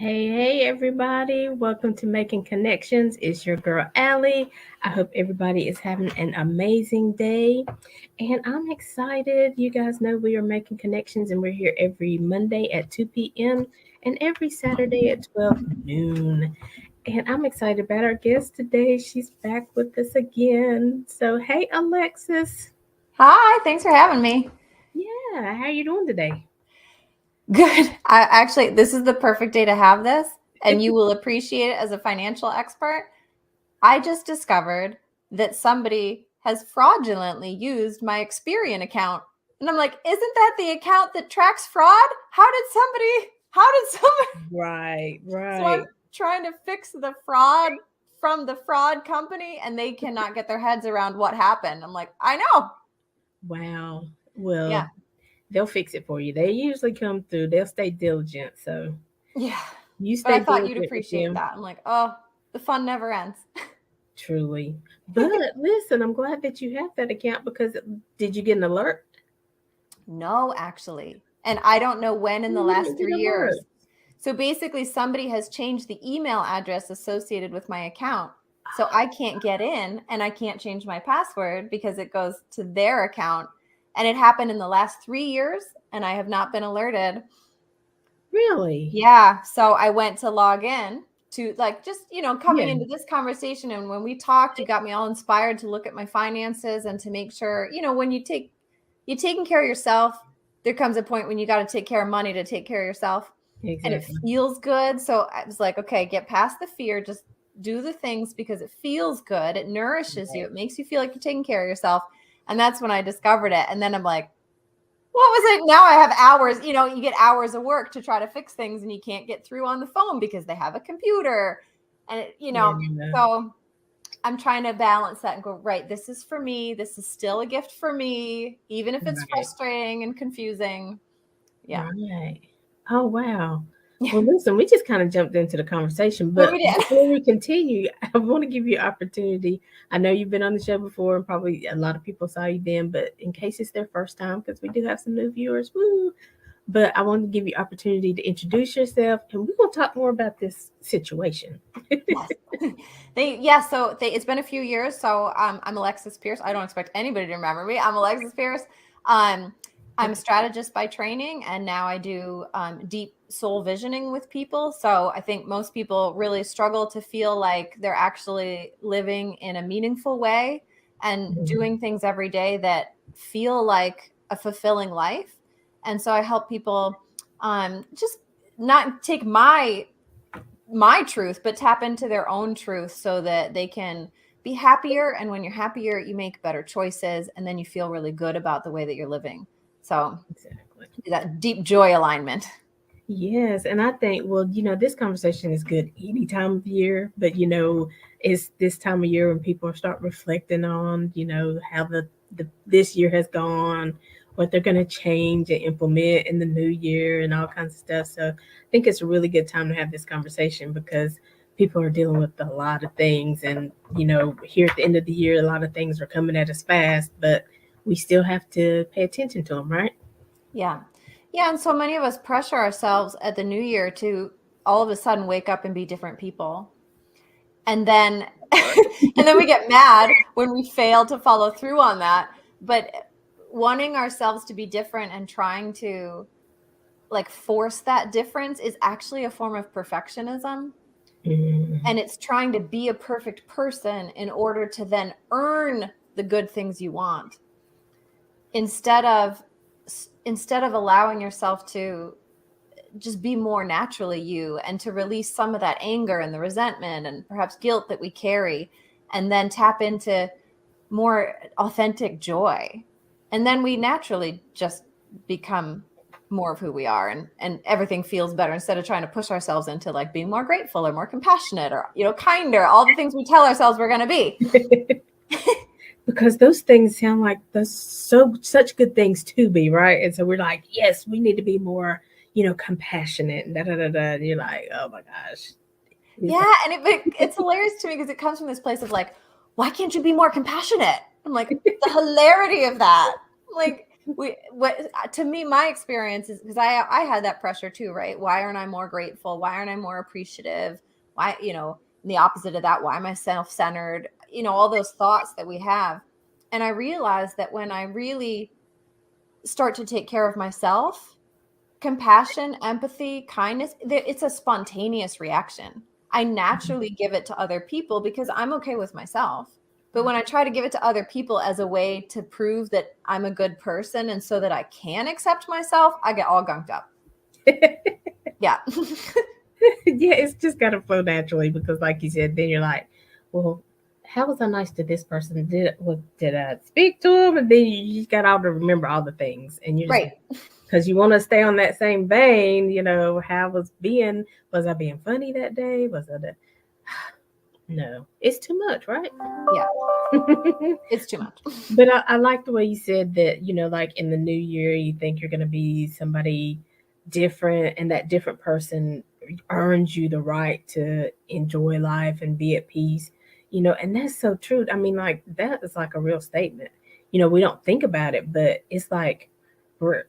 Hey, everybody. Welcome to Making Connections. It's your girl, Aly. I hope everybody is having an amazing day. And I'm excited. You guys know we are making connections, and we're here every Monday at 2 p.m. and every Saturday at 12 noon. And I'm excited about our guest today. She's back with us again. So, hey, Alexis. Hi, thanks for having me. Yeah, how you doing today? Good. This is the perfect day to have this, and you will appreciate it as a financial expert. I just discovered that somebody has fraudulently used my Experian account. And I'm like, isn't that the account that tracks fraud? How did somebody? Right, So I'm right. trying to fix the fraud from the fraud company, and they cannot get their heads around what happened. I'm like, I know. Wow. Well, Yeah. they'll fix it for you. They usually come through. They'll stay diligent. So Yeah. you But stay I thought you'd diligent with appreciate them, that. I'm like, oh, the fun never ends. truly. But listen, I'm glad that you have that account because did you get an alert? No, actually. And I don't know when in the You last didn't get an 3 years. alert. So basically, somebody has changed the email address associated with my account. So I can't get in and I can't change my password because it goes to their account. And it happened in the last 3 years and I have not been alerted. Really? Yeah. So I went to log in to coming Yeah, into this conversation. And when we talked, you got me all inspired to look at my finances and to make sure, when you're taking care of yourself, there comes a point when you got to take care of money to take care of yourself. And it exactly. feels good. So I was like, okay, get past the fear. Just do the things because it feels good. It nourishes you. Right. It makes you feel like you're taking care of yourself. And that's when I discovered it. And then I'm like, what was it? Now I have hours, you get hours of work to try to fix things and you can't get through on the phone because they have a computer. And, Yeah. so I'm trying to balance that and go, right, this is for me. This is still a gift for me, even if it's Right. frustrating and confusing. Yeah. Right. Oh, wow. Yeah. Well, listen, we just kind of jumped into the conversation, Well, but we did. before we continue, I want to give you an opportunity. I know you've been on the show before, and probably a lot of people saw you then, but in case it's their first time, because we do have some new viewers, woo, but I want to give you opportunity to introduce yourself, and we're going to talk more about this situation. Yes. It's been a few years. So I'm Alexis Pierce. I don't expect anybody to remember me. I'm Alexis Pierce. Um, I'm a strategist by training, and now I do deep soul visioning with people. So I think most people really struggle to feel like they're actually living in a meaningful way and doing things every day that feel like a fulfilling life. And so I help people just not take my truth, but tap into their own truth so that they can be happier. And when you're happier, you make better choices and then you feel really good about the way that you're living. So Exactly. that deep joy alignment. Yes, and I think, well, this conversation is good any time of year, but it's this time of year when people start reflecting on, how the this year has gone, what they're going to change and implement in the new year and all kinds of stuff. So I think it's a really good time to have this conversation because people are dealing with a lot of things and, here at the end of the year, a lot of things are coming at us fast, but we still have to pay attention to them, right? Yeah. Yeah. And so many of us pressure ourselves at the new year to all of a sudden wake up and be different people. And then and then we get mad when we fail to follow through on that. But wanting ourselves to be different and trying to like force that difference is actually a form of perfectionism. Mhm. And it's trying to be a perfect person in order to then earn the good things you want instead of instead of allowing yourself to just be more naturally you and to release some of that anger and the resentment and perhaps guilt that we carry and then tap into more authentic joy. And then we naturally just become more of who we are and everything feels better instead of trying to push ourselves into like being more grateful or more compassionate or kinder, all the things we tell ourselves we're going to be. Because those things sound like those such good things to be, right? And so we're like, yes, we need to be more, compassionate and da da da da. And you're like, oh my gosh. Yeah, and it's hilarious to me because it comes from this place of like, why can't you be more compassionate? I'm like, the hilarity of that. I'm like, To me, my experience is because I had that pressure too, right? Why aren't I more grateful? Why aren't I more appreciative? Why, the opposite of that, why am I self-centered? All those thoughts that we have. And I realized that when I really start to take care of myself, compassion, empathy, kindness, it's a spontaneous reaction. I naturally give it to other people because I'm okay with myself. But when I try to give it to other people as a way to prove that I'm a good person and so that I can accept myself, I get all gunked up. Yeah. Yeah, it's just gotta flow naturally because, like you said, then you're like, well, how was I nice to this person? Did I speak to him? And then you just got all to remember all the things, and you just Right. because you want to stay on that same vein. How was I being funny that day? Was I the no? It's too much, right? Yeah. It's too much. But I like the way you said that, like in the new year, you think you're going to be somebody different, and that different person earns you the right to enjoy life and be at peace, and that's so true. I mean, like, that is like a real statement. We don't think about it, but it's like we're,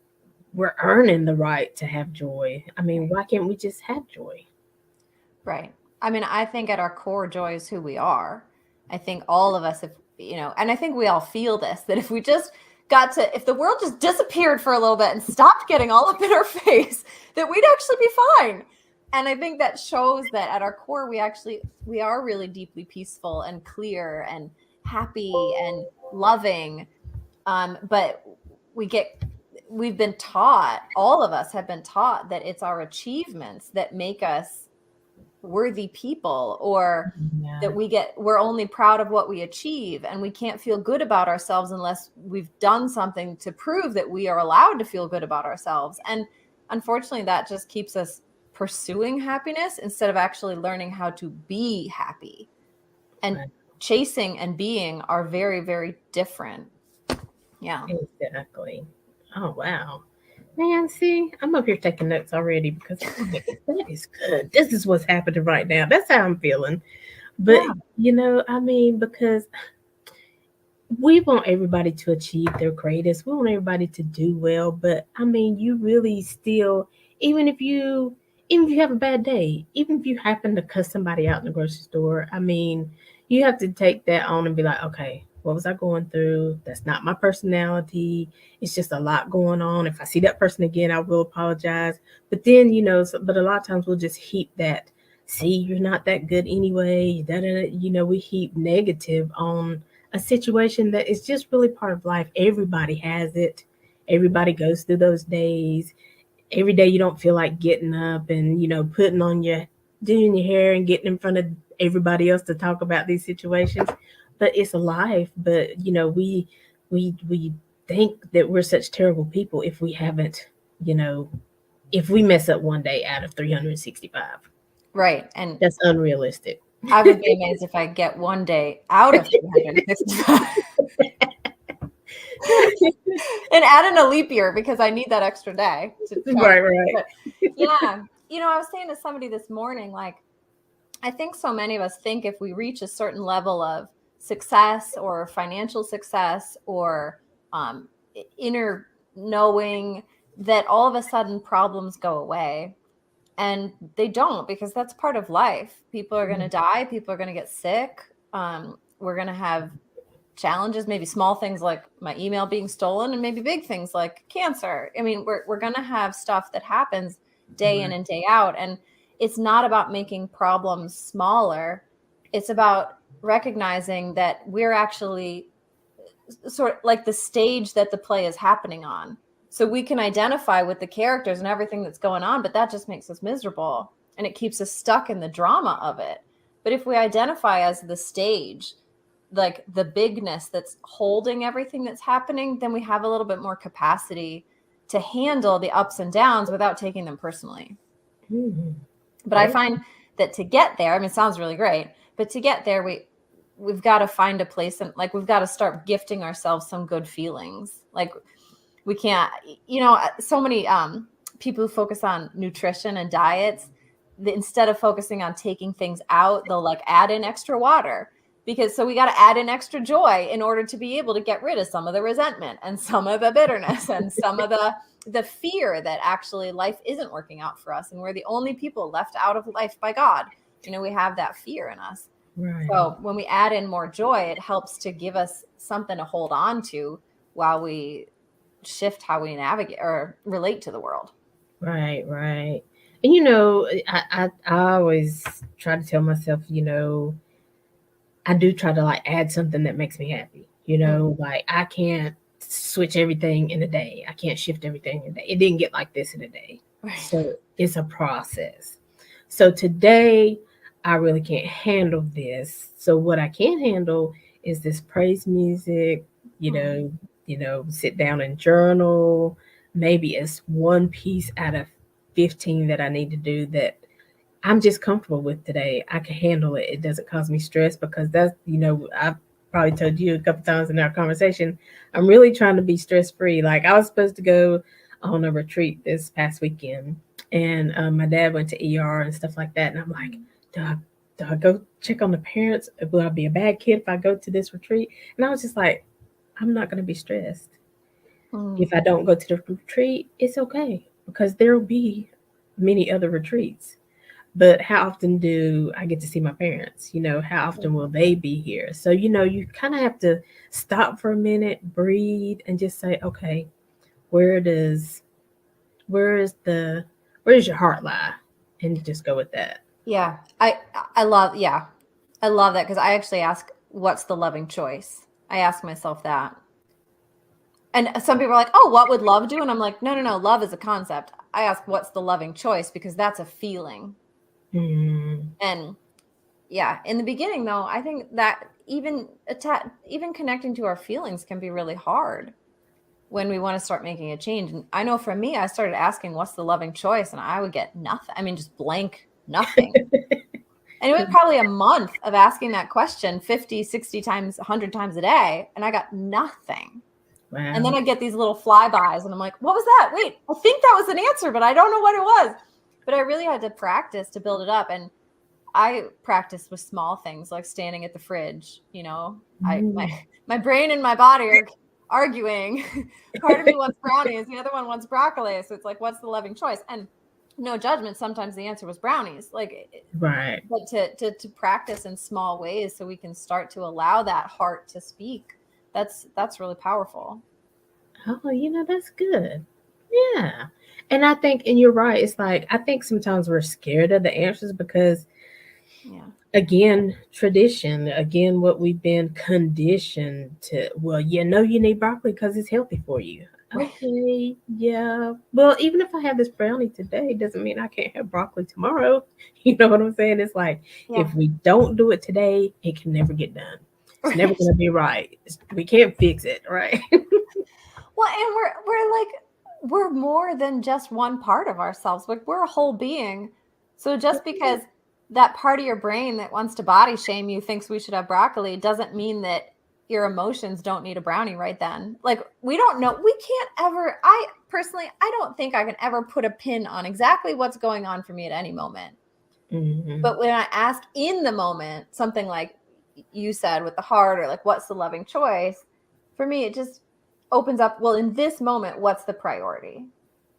we're earning the right to have joy. I mean, why can't we just have joy? Right. I mean, I think at our core, joy is who we are. I think all of us, and I think we all feel this, that if we just if the world just disappeared for a little bit and stopped getting all up in our face, that we'd actually be fine. And I think that shows that at our core, we are really deeply peaceful and clear and happy and loving. But we've been taught, all of us have been taught that it's our achievements that make us worthy people, or Yeah. that we're only proud of what we achieve, and we can't feel good about ourselves unless we've done something to prove that we are allowed to feel good about ourselves. And unfortunately, that just keeps us pursuing happiness instead of actually learning how to be happy. And Right. chasing and being are very, very different. Yeah. Exactly. Oh, wow. Man, see, I'm up here taking notes already because I'm like, that is good. This is what's happening right now. That's how I'm feeling. But, Yeah. I mean, because we want everybody to achieve their greatest. We want everybody to do well. But I mean, you really still, even if you, even if you have a bad day, even if you happen to cuss somebody out in the grocery store, I mean, you have to take that on and be like, okay, what was I going through? That's not my personality. It's just a lot going on. If I see that person again, I will apologize. But then, but a lot of times we'll just heap that. See, you're not that good anyway. We heap negative on a situation that is just really part of life. Everybody has it. Everybody goes through those days. Every day you don't feel like getting up and, putting on doing your hair and getting in front of everybody else to talk about these situations. But it's a life. But, we think that we're such terrible people if we haven't, if we mess up one day out of 365. Right. And That's unrealistic. I would be amazed if I get one day out of 365. And add in a leap year because I need that extra day to try. Right. But yeah. I was saying to somebody this morning, like, I think so many of us think if we reach a certain level of success or financial success or inner knowing, that all of a sudden problems go away. And they don't, because that's part of life. People are going to die. People are going to get sick. We're going to have challenges, maybe small things like my email being stolen, and maybe big things like cancer. I mean, we're going to have stuff that happens day in and day out. And it's not about making problems smaller. It's about recognizing that we're actually sort of like the stage that the play is happening on. So we can identify with the characters and everything that's going on, but that just makes us miserable and it keeps us stuck in the drama of it. But if we identify as the stage, like the bigness that's holding everything that's happening, then we have a little bit more capacity to handle the ups and downs without taking them personally. Mm-hmm. But I find that to get there, I mean, it sounds really great, but to get there, we've got to find a place, and like we've got to start gifting ourselves some good feelings. Like we can't, so many people who focus on nutrition and diets, instead of focusing on taking things out, they'll like add in extra water. because so we got to add in extra joy in order to be able to get rid of some of the resentment and some of the bitterness and some of the fear that actually life isn't working out for us and we're the only people left out of life by God. We have that fear in us. Right. So when we add in more joy, it helps to give us something to hold on to while we shift how we navigate or relate to the world. Right, right. And I always try to tell myself, I do try to like add something that makes me happy. Like I can't switch everything in a day. I can't shift everything in a day. It didn't get like this in a day. Right. So it's a process. So today I really can't handle this. So what I can handle is this praise music, sit down and journal. Maybe it's one piece out of 15 that I need to do that I'm just comfortable with today. I can handle it. It doesn't cause me stress because I've probably told you a couple times in our conversation, I'm really trying to be stress free. Like I was supposed to go on a retreat this past weekend, and my dad went to ER and stuff like that. And I'm like, do I go check on the parents? Will I be a bad kid if I go to this retreat? And I was just like, I'm not going to be stressed. If I don't go to the retreat, it's okay because there will be many other retreats. But how often do I get to see my parents? How often will they be here? So, you kind of have to stop for a minute, breathe, and just say, okay, where does where does your heart lie? And just go with that. Yeah. I love that because I actually ask, what's the loving choice? I ask myself that. And some people are like, oh, what would love do? And I'm like, no. Love is a concept. I ask, what's the loving choice? Because that's a feeling. And yeah, in the beginning though, I think that even connecting to our feelings can be really hard when we want to start making a change. And I know for me, I started asking, what's the loving choice? And I would get nothing. I mean, just blank nothing. And it was probably a month of asking that question 50, 60 times, 100 times a day. And I got nothing. Wow. And then I get these little flybys and I'm like, what was that? Wait, I think that was an answer, but I don't know what it was. But I really had to practice to build it up. And I practiced with small things like standing at the fridge. My brain and my body are arguing. Part of me wants brownies, the other one wants broccoli. So it's like, what's the loving choice? And no judgment. Sometimes the answer was brownies. Right. But to practice in small ways so we can start to allow that heart to speak. That's really powerful. Oh, that's good. Yeah. And I think, and you're right, it's like, I think sometimes we're scared of the answers because, again, tradition, again, what we've been conditioned to, well, you need broccoli because it's healthy for you. Okay, yeah. Well, even if I have this brownie today, doesn't mean I can't have broccoli tomorrow. You know what I'm saying? It's like, if we don't do it today, it can never get done. It's never going to be right. We can't fix it, right? Well, and we're more than just one part of ourselves. Like we're a whole being. So just because that part of your brain that wants to body shame you thinks we should have broccoli doesn't mean that your emotions don't need a brownie right then. Like we don't know. We can't ever, I don't think I can ever put a pin on exactly what's going on for me at any moment. Mm-hmm. But when I ask in the moment, something like you said with the heart or like, what's the loving choice? For me, it just opens up, well, in this moment, what's the priority?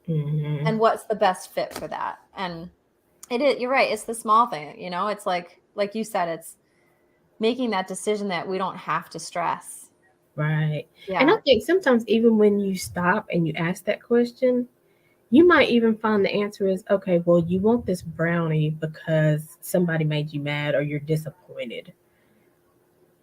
Mm-hmm. And what's the best fit for that? And you're right. It's the small thing, it's like you said, it's making that decision that we don't have to stress. Right. Yeah. And I think sometimes even when you stop and you ask that question, you might even find the answer is, okay, well, you want this brownie because somebody made you mad or you're disappointed.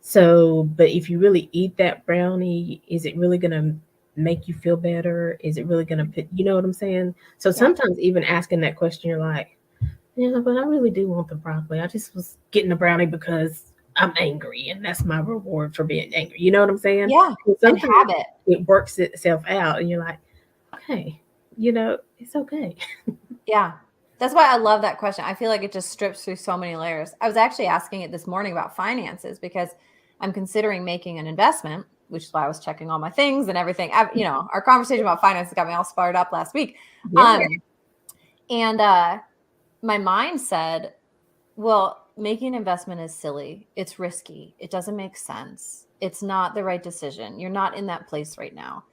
So, but if you really eat that brownie, is it really going to make you feel better? Is it really going to put, you know what I'm saying? So sometimes even asking that question, you're like, yeah, but I really do want the broccoli. I just was getting the brownie because I'm angry and that's my reward for being angry. You know what I'm saying? Yeah. And habit. It works itself out and you're like, okay, it's okay. Yeah. That's why I love that question. I feel like it just strips through so many layers. I was actually asking it this morning about finances because I'm considering making an investment, which is why I was checking all my things and everything. Our conversation about finances got me all fired up last week. Yeah. And my mind said, well, making an investment is silly. It's risky. It doesn't make sense. It's not the right decision. You're not in that place right now.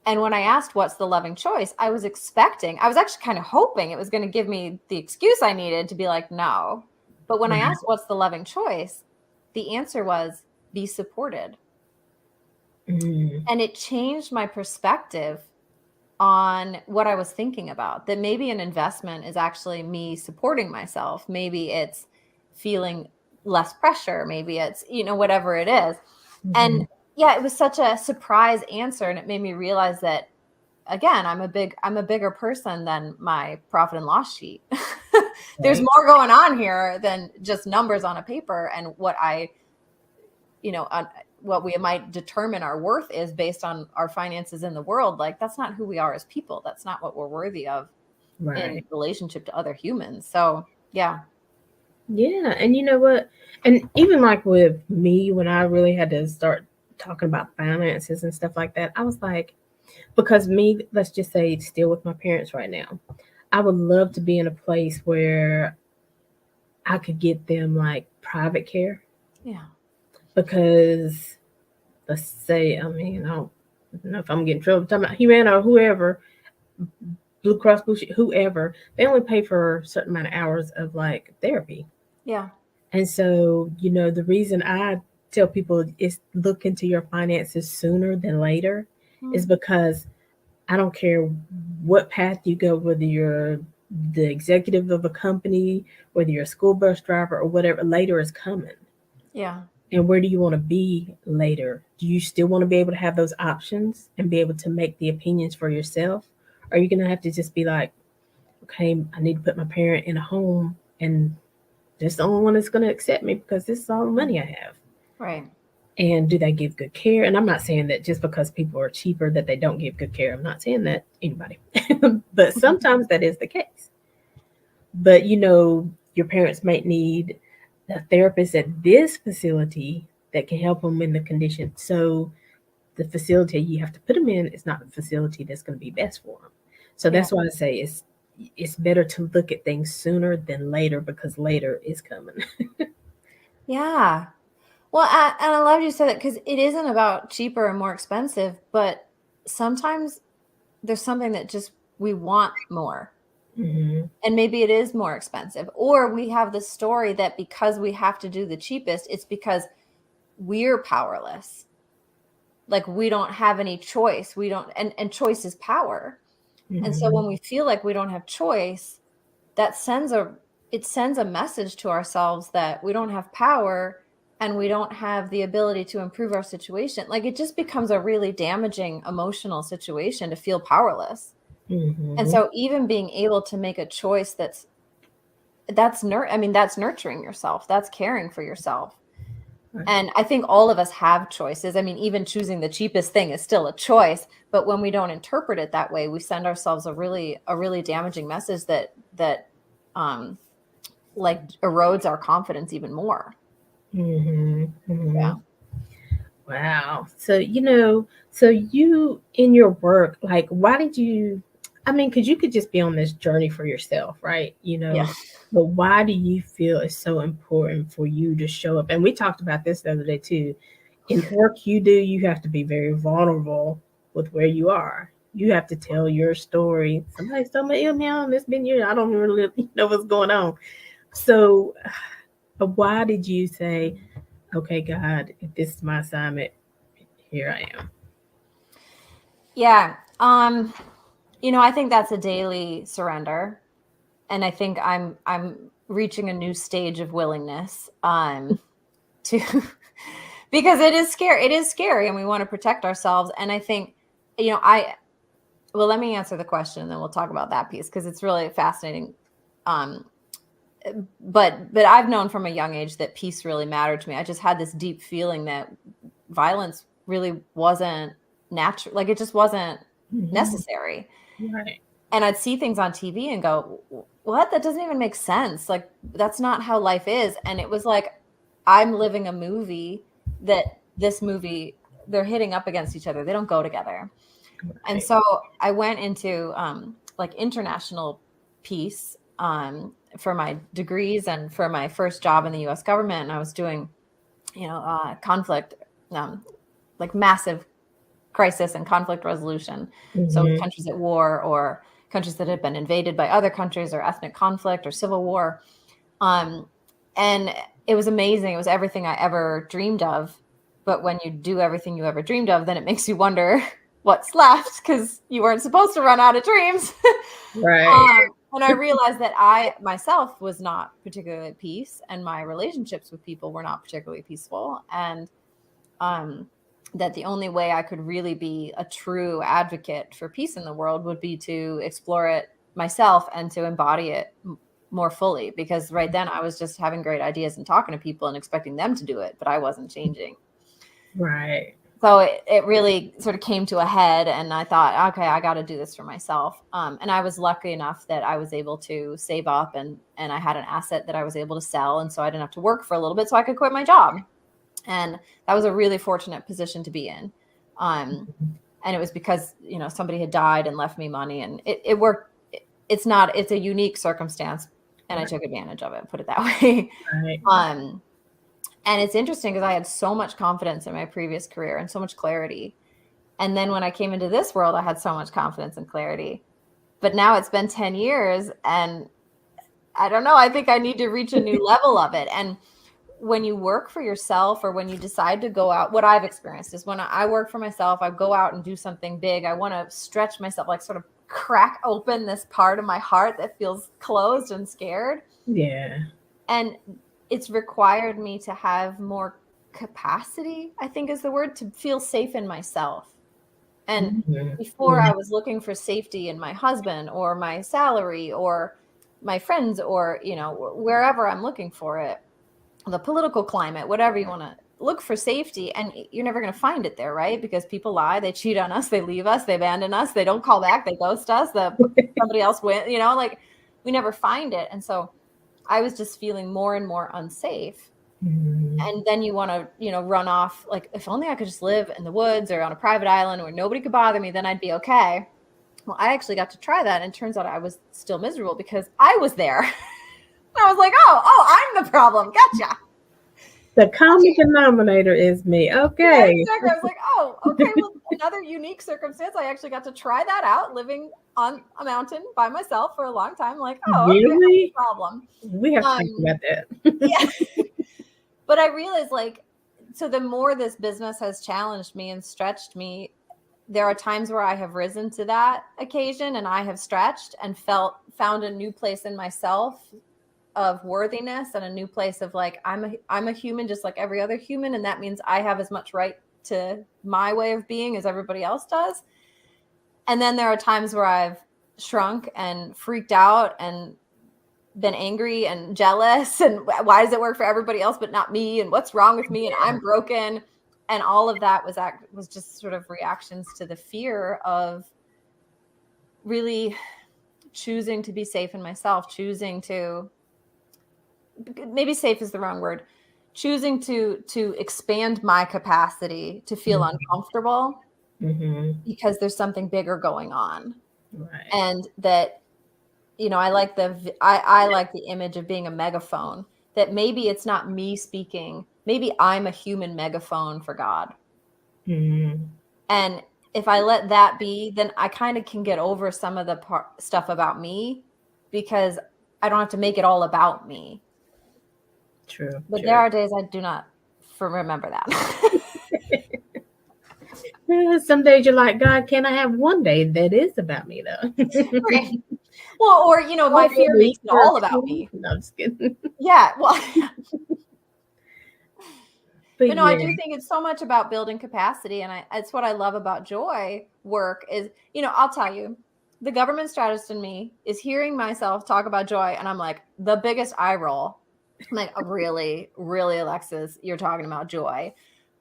And when I asked what's the loving choice, I was actually kind of hoping it was going to give me the excuse I needed to be like, no. But when I Right. asked what's the loving choice, the answer was be supported. Mm. And it changed my perspective on what I was thinking about, that maybe an investment is actually me supporting myself. Maybe it's feeling less pressure. Maybe it's, whatever it is. And Mhm. yeah, it was such a surprise answer. And it made me realize that, again, I'm a bigger person than my profit and loss sheet. There's Right. more going on here than just numbers on a paper and what on what we might determine our worth is based on our finances in the world. Like, that's not who we are as people. That's not what we're worthy of in Right. relationship to other humans. So yeah. Yeah, and you know what? And even like with me, when I really had to start talking about finances and stuff like that, I was like, because me, let's just say, still with my parents right now, I would love to be in a place where I could get them like private care Yeah. because let's say, I mean, I don't know if I'm getting in trouble talking about Humana or whoever, Blue Cross Blue Shield, whoever, they only pay for a certain amount of hours of like therapy. Yeah. And so, the reason I tell people is look into your finances sooner than later is Mm. because I don't care what path you go, whether you're the executive of a company, whether you're a school bus driver or whatever, later is coming. Yeah. And where do you want to be later? Do you still want to be able to have those options and be able to make the opinions for yourself? Or are you going to have to just be like, okay, I need to put my parent in a home and that's the only one that's going to accept me because this is all the money I have? Right. And do they give good care? And I'm not saying that just because people are cheaper that they don't give good care. I'm not saying that anybody, but sometimes that is the case. But your parents might need a therapist at this facility that can help them in the condition. So the facility you have to put them in is not the facility that's going to be best for them. So Yeah. that's why I say it's better to look at things sooner than later because later is coming. Yeah. Well, and I love you said that because it isn't about cheaper and more expensive, but sometimes there's something that just we want more. Hmm. And maybe it is more expensive. Or we have the story that because we have to do the cheapest, it's because we're powerless. Like we don't have any choice. We don't, and choice is power. And so Hmm. when we feel like we don't have choice, that sends a message to ourselves that we don't have power and we don't have the ability to improve our situation. Like it just becomes a really damaging emotional situation to feel powerless. And Hmm. so even being able to make a choice that's nurturing yourself. That's caring for yourself. Right. And I think all of us have choices. I mean, even choosing the cheapest thing is still a choice, but when we don't interpret it that way, we send ourselves a really damaging message that um like erodes our confidence even more. Hmm. Hmm. Yeah. Wow. So you in your work, like, why did you? I mean, because you could just be on this journey for yourself, right? Yeah. But why do you feel it's so important for you to show up? And we talked about this the other day too. In work you do, you have to be very vulnerable with where you are. You have to tell your story. Somebody's told me, "Yeah, it's been years. I don't really know what's going on." So, why did you say, okay, God, if this is my assignment, here I am. Yeah. I think that's a daily surrender. And I think I'm reaching a new stage of willingness to because it is scary. It is scary and we want to protect ourselves. And I think, I well, let me answer the question and then we'll talk about that piece because it's really fascinating. Um, but I've known from a young age that peace really mattered to me. I just had this deep feeling that violence really wasn't natural, like it just wasn't Mhm. necessary. Right. And I'd see things on TV and go, "What? That doesn't even make sense. Like that's not how life is." And it was like I'm living a movie that this movie they're hitting up against each other. They don't go together. And Right. so I went into like international peace for my degrees and for my first job in the U.S. government. And I was doing, conflict, like massive crisis and conflict resolution. So countries at war or countries that had been invaded by other countries or ethnic conflict or civil war. And it was amazing. It was everything I ever dreamed of. But when you do everything you ever dreamed of, then it makes you wonder what's left, because you weren't supposed to run out of dreams. Right. And I realized that I myself was not particularly at peace, and my relationships with people were not particularly peaceful. And that the only way I could really be a true advocate for peace in the world would be to explore it myself and to embody it more fully. Because right then I was just having great ideas and talking to people and expecting them to do it, but I wasn't changing. Right. So it really sort of came to a head, and I thought, okay, I got to do this for myself. And I was lucky enough that I was able to save up, and I had an asset that I was able to sell. And so I didn't have to work for a little bit, so I could quit my job. And that was a really fortunate position to be in. And it was because, somebody had died and left me money, and it worked. It's a unique circumstance, and I took advantage of it, put it that way. Right. And it's interesting because I had so much confidence in my previous career and so much clarity. And then when I came into this world, I had so much confidence and clarity. But now it's been 10 years, and I don't know, I think I need to reach a new level of it. And when you work for yourself, or when you decide to go out, what I've experienced is when I work for myself, I go out and do something big. I want to stretch myself, like sort of crack open this part of my heart that feels closed and scared. Yeah. And it's required me to have more capacity, I think is the word, to feel safe in myself. And before I was looking for safety in my husband or my salary or my friends or, wherever I'm looking for it, the political climate, whatever you want to look for safety. And you're never going to find it there, right? Because people lie, they cheat on us, they leave us, they abandon us, they don't call back, they ghost us, somebody else wins, like we never find it. And so I was just feeling more and more unsafe. And then you want to, run off, like, if only I could just live in the woods or on a private island where nobody could bother me, then I'd be okay. Well, I actually got to try that, and it turns out I was still miserable because I was there. I was like, oh, I'm the problem. Gotcha. The common denominator is me. Okay. Yeah, exactly. I was like, oh, okay. Well, another unique circumstance. I actually got to try that out, living on a mountain by myself for a long time. Like, oh, okay, really? no problem. We have to talk about that. Yeah. But I realized, so the more this business has challenged me and stretched me, there are times where I have risen to that occasion, and I have stretched and found a new place in myself of worthiness, and a new place of I'm a human just like every other human, and that means I have as much right to my way of being as everybody else does. And then there are times where I've shrunk and freaked out and been angry and jealous, and why does it work for everybody else but not me, and what's wrong with me, and I'm broken. And all of that was just sort of reactions to the fear of really choosing to be safe in myself, choosing to, maybe safe is the wrong word, choosing to expand my capacity to feel uncomfortable because there's something bigger going on. Right. And that, I like the image of being a megaphone, that maybe it's not me speaking, maybe I'm a human megaphone for God. And if I let that be, then I kind of can get over some of the stuff about me, because I don't have to make it all about me. True. But there are days I do not remember that. Some days you're like, God, can I have one day that is about me, though? Right. Well, or, my fear makes it all about me. No, I'm just kidding. Yeah. Well, but no, yeah. I do think it's so much about building capacity. And it's what I love about joy work is, I'll tell you, the government strategist in me is hearing myself talk about joy. And I'm like, the biggest eye roll. I'm like, oh, really, really, Alexis, you're talking about joy.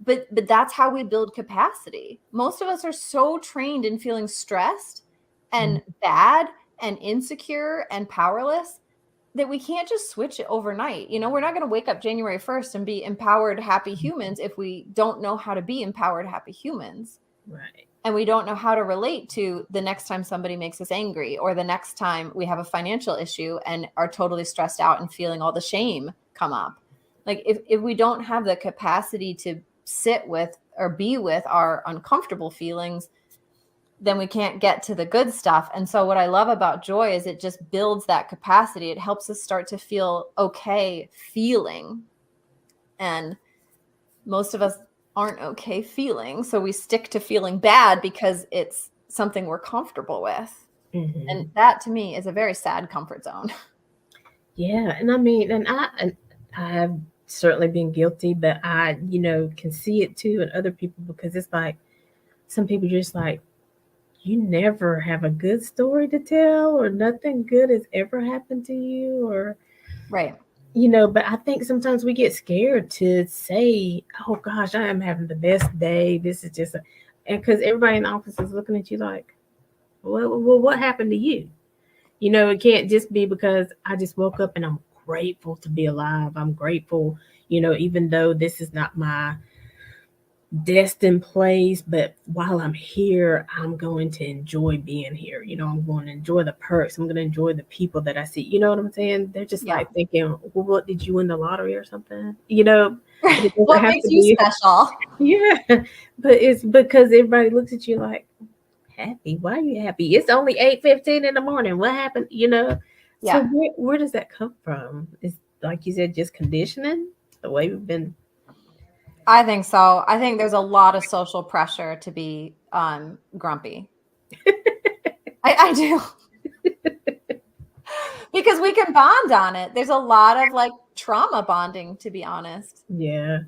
But that's how we build capacity. Most of us are so trained in feeling stressed and bad and insecure and powerless that we can't just switch it overnight. We're not going to wake up January 1st and be empowered, happy humans if we don't know how to be empowered, happy humans. Right. And we don't know how to relate to the next time somebody makes us angry, or the next time we have a financial issue and are totally stressed out and feeling all the shame come up. Like if we don't have the capacity to sit with or be with our uncomfortable feelings, then we can't get to the good stuff. And so what I love about joy is it just builds that capacity. It helps us start to feel okay feeling. And most of us aren't okay feeling. So we stick to feeling bad because it's something we're comfortable with. Mm-hmm. And that to me is a very sad comfort zone. Yeah, and I mean, and I have certainly been guilty, but I, can see it too in other people because it's like some people just like you never have a good story to tell or nothing good has ever happened to you or Right. but I think sometimes we get scared to say, "Oh gosh, I am having the best day. This is just," and because everybody in the office is looking at you like, "Well, what happened to you?" It can't just be because I just woke up and I'm grateful to be alive. I'm grateful, even though this is not my destined place, but while I'm here, I'm going to enjoy being here. I'm going to enjoy the perks. I'm going to enjoy the people that I see. You know what I'm saying? They're just Yeah. like thinking, well, what did you win the lottery or something? But it doesn't What have makes to you be. special? Yeah, but it's because everybody looks at you like, happy? Why are you happy? It's only 8:15 in the morning. What happened? So Yeah. where does that come from? Is like you said, just conditioning, the way we've been. I think so. I think there's a lot of social pressure to be grumpy. I do. Because we can bond on it. There's a lot of like trauma bonding, to be honest. Yeah,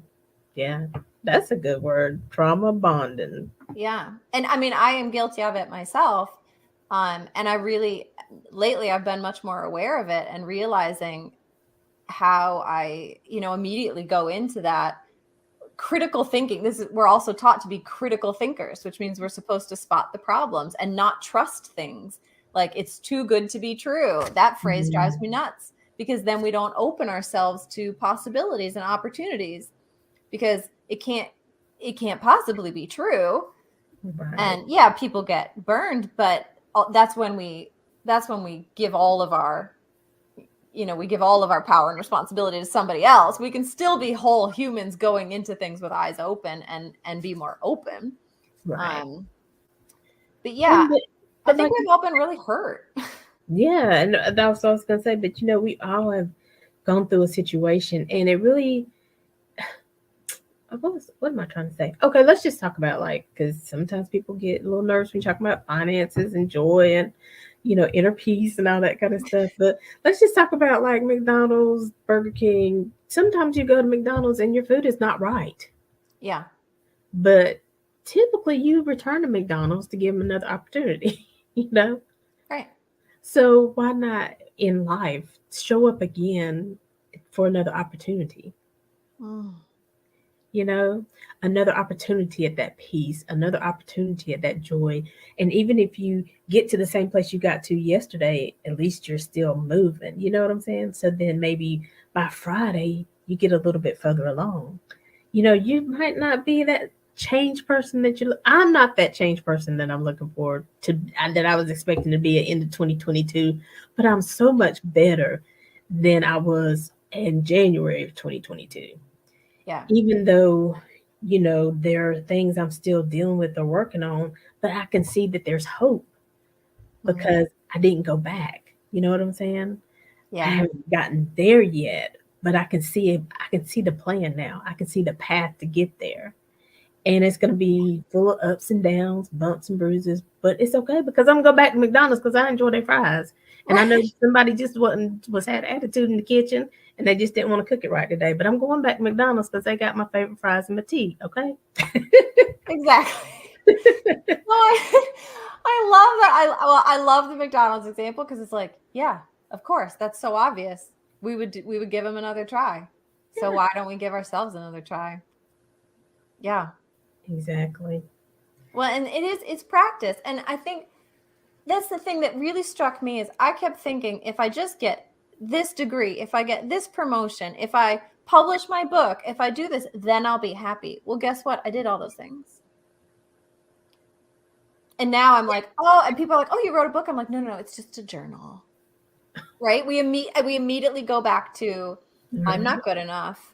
yeah, that's a good word. Trauma bonding. Yeah. And I mean, I am guilty of it myself. And I really, lately, I've been much more aware of it and realizing how I, immediately go into that critical thinking. We're also taught to be critical thinkers, which means we're supposed to spot the problems and not trust things. Like it's too good to be true. That phrase drives me nuts because then we don't open ourselves to possibilities and opportunities because it can't possibly be true. Right. And yeah, people get burned, but that's when we give all of our we give all of our power and responsibility to somebody else. We can still be whole humans going into things with eyes open and be more open. Right. But yeah, I But think like, we've all been really hurt. yeah, and that's what I was gonna say. But we all have gone through a situation, and it really. What am I trying to say? Okay, let's just talk about like because sometimes people get a little nervous when you talk about finances and joy and inner peace and all that kind of stuff. But let's just talk about like McDonald's, Burger King. Sometimes you go to McDonald's and your food is not right, Yeah. but typically you return to McDonald's to give them another opportunity. you know, Right. so why not in life show up again for another opportunity? Mm. you know, another opportunity at that peace, another opportunity at that joy. And even if you get to the same place you got to yesterday, at least you're still moving. You know what I'm saying? So then maybe by Friday, you get a little bit further along. You might not be that change person that I'm not that change person that I'm looking forward to, that I was expecting to be at end of 2022, but I'm so much better than I was in January of 2022. Yeah. Even though there are things I'm still dealing with or working on, but I can see that there's hope because I didn't go back. You know what I'm saying? I Yeah. haven't gotten there yet, but I can see it. I can see the plan now. I can see the path to get there. And it's going to be full of ups and downs, bumps and bruises, but it's okay because I'm going to go back to McDonald's because I enjoy their fries. And I know somebody just had attitude in the kitchen and they just didn't want to cook it right today. But I'm going back to McDonald's because they got my favorite fries and my tea. Okay. Exactly. Well, I love that. I love the McDonald's example because it's like, yeah, of course, that's so obvious. We would give them another try. So Yeah, why don't we give ourselves another try? Yeah. exactly. Well, and it's practice. And I think that's the thing that really struck me is I kept thinking if I just get this degree, if I get this promotion, if I publish my book, if I do this, then I'll be happy. Well, guess what? I did all those things. And now I'm like, oh, and people are like, oh, you wrote a book. I'm like, no, it's just a journal. Right? We immediately go back to, I'm not good enough.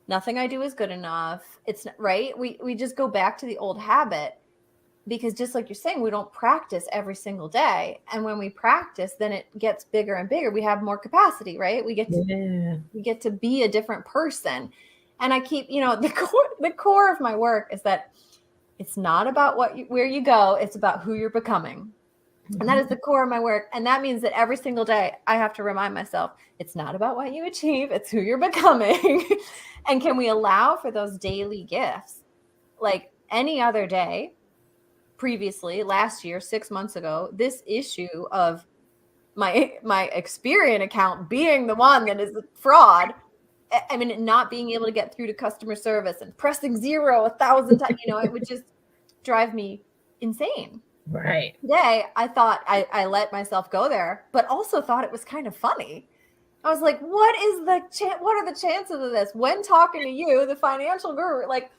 Nothing I do is good enough. It's right. We just go back to the old habit, because just like you're saying, we don't practice every single day. And when we practice, then it gets bigger and bigger. We have more capacity, right? We get to be a different person. And I keep, the core of my work is that it's not about where you go. It's about who you're becoming. And that is the core of my work. And that means that every single day I have to remind myself, it's not about what you achieve, it's who you're becoming. And can we allow for those daily gifts? Like any other day, previously, last year, 6 months ago, this issue of my Experian account being the one that is fraud, I mean, not being able to get through to customer service and pressing 0 1,000 times, it would just drive me insane. Right. Today, I thought I let myself go there, but also thought it was kind of funny. I was like, what are the chances of this? When talking to you, the financial guru, like,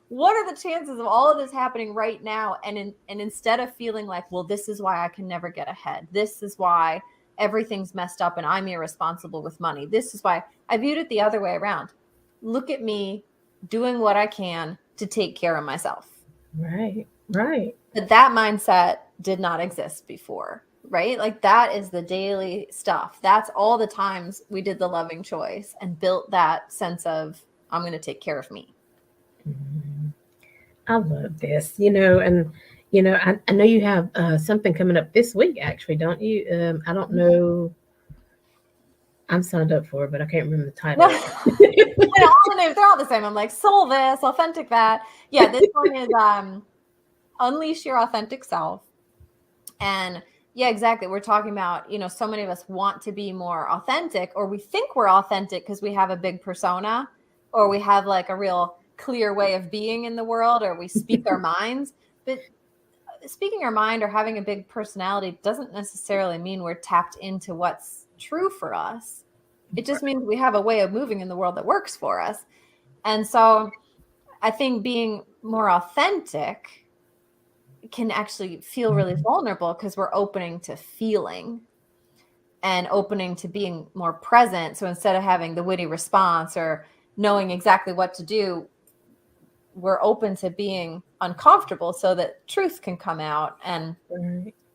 what are the chances of all of this happening right now? And instead of feeling like, well, this is why I can never get ahead. This is why everything's messed up and I'm irresponsible with money. This is why I viewed it the other way around. Look at me doing what I can to take care of myself. Right. But that mindset did not exist before, right? Like that is the daily stuff. That's all the times we did the loving choice and built that sense of, I'm going to take care of me. I love this, and I know you have something coming up this week, actually, don't you? I don't know. I'm signed up for it, but I can't remember the title. All the names, they're all the same. I'm like, soul this, authentic that. Yeah, this one is Unleash Your Authentic Self. And yeah, exactly. We're talking about, so many of us want to be more authentic, or we think we're authentic because we have a big persona, or we have like a real clear way of being in the world, or we speak our minds. But speaking our mind or having a big personality doesn't necessarily mean we're tapped into what's true for us. It just means we have a way of moving in the world that works for us. And so I think being more authentic can actually feel really vulnerable because we're opening to feeling and opening to being more present. So instead of having the witty response or knowing exactly what to do, we're open to being uncomfortable so that truth can come out. And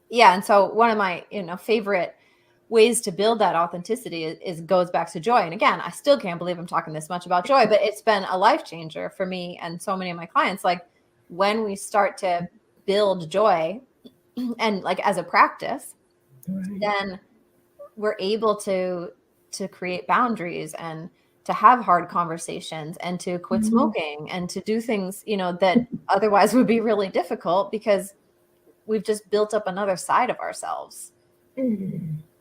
yeah. And so one of my, favorite ways to build that authenticity is goes back to joy. And again, I still can't believe I'm talking this much about joy, but it's been a life changer for me and so many of my clients. Like when we start to build joy and like as a practice, then we're able to create boundaries and to have hard conversations and to quit smoking and to do things, that otherwise would be really difficult because we've just built up another side of ourselves.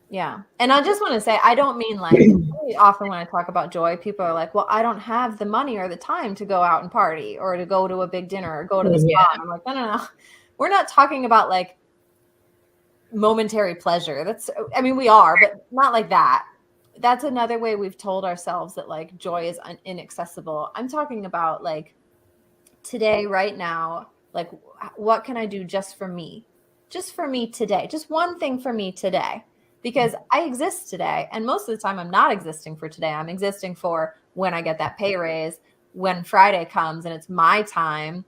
Yeah. And I just want to say, I don't mean like often when I talk about joy, people are like, well, I don't have the money or the time to go out and party or to go to a big dinner or go to the spa. I'm like, no. We're not talking about like momentary pleasure. We are, but not like that. That's another way we've told ourselves that like joy is inaccessible. I'm talking about like today, right now, like what can I do just for me today? Just one thing for me today, because I exist today. And most of the time I'm not existing for today. I'm existing for when I get that pay raise, when Friday comes and it's my time,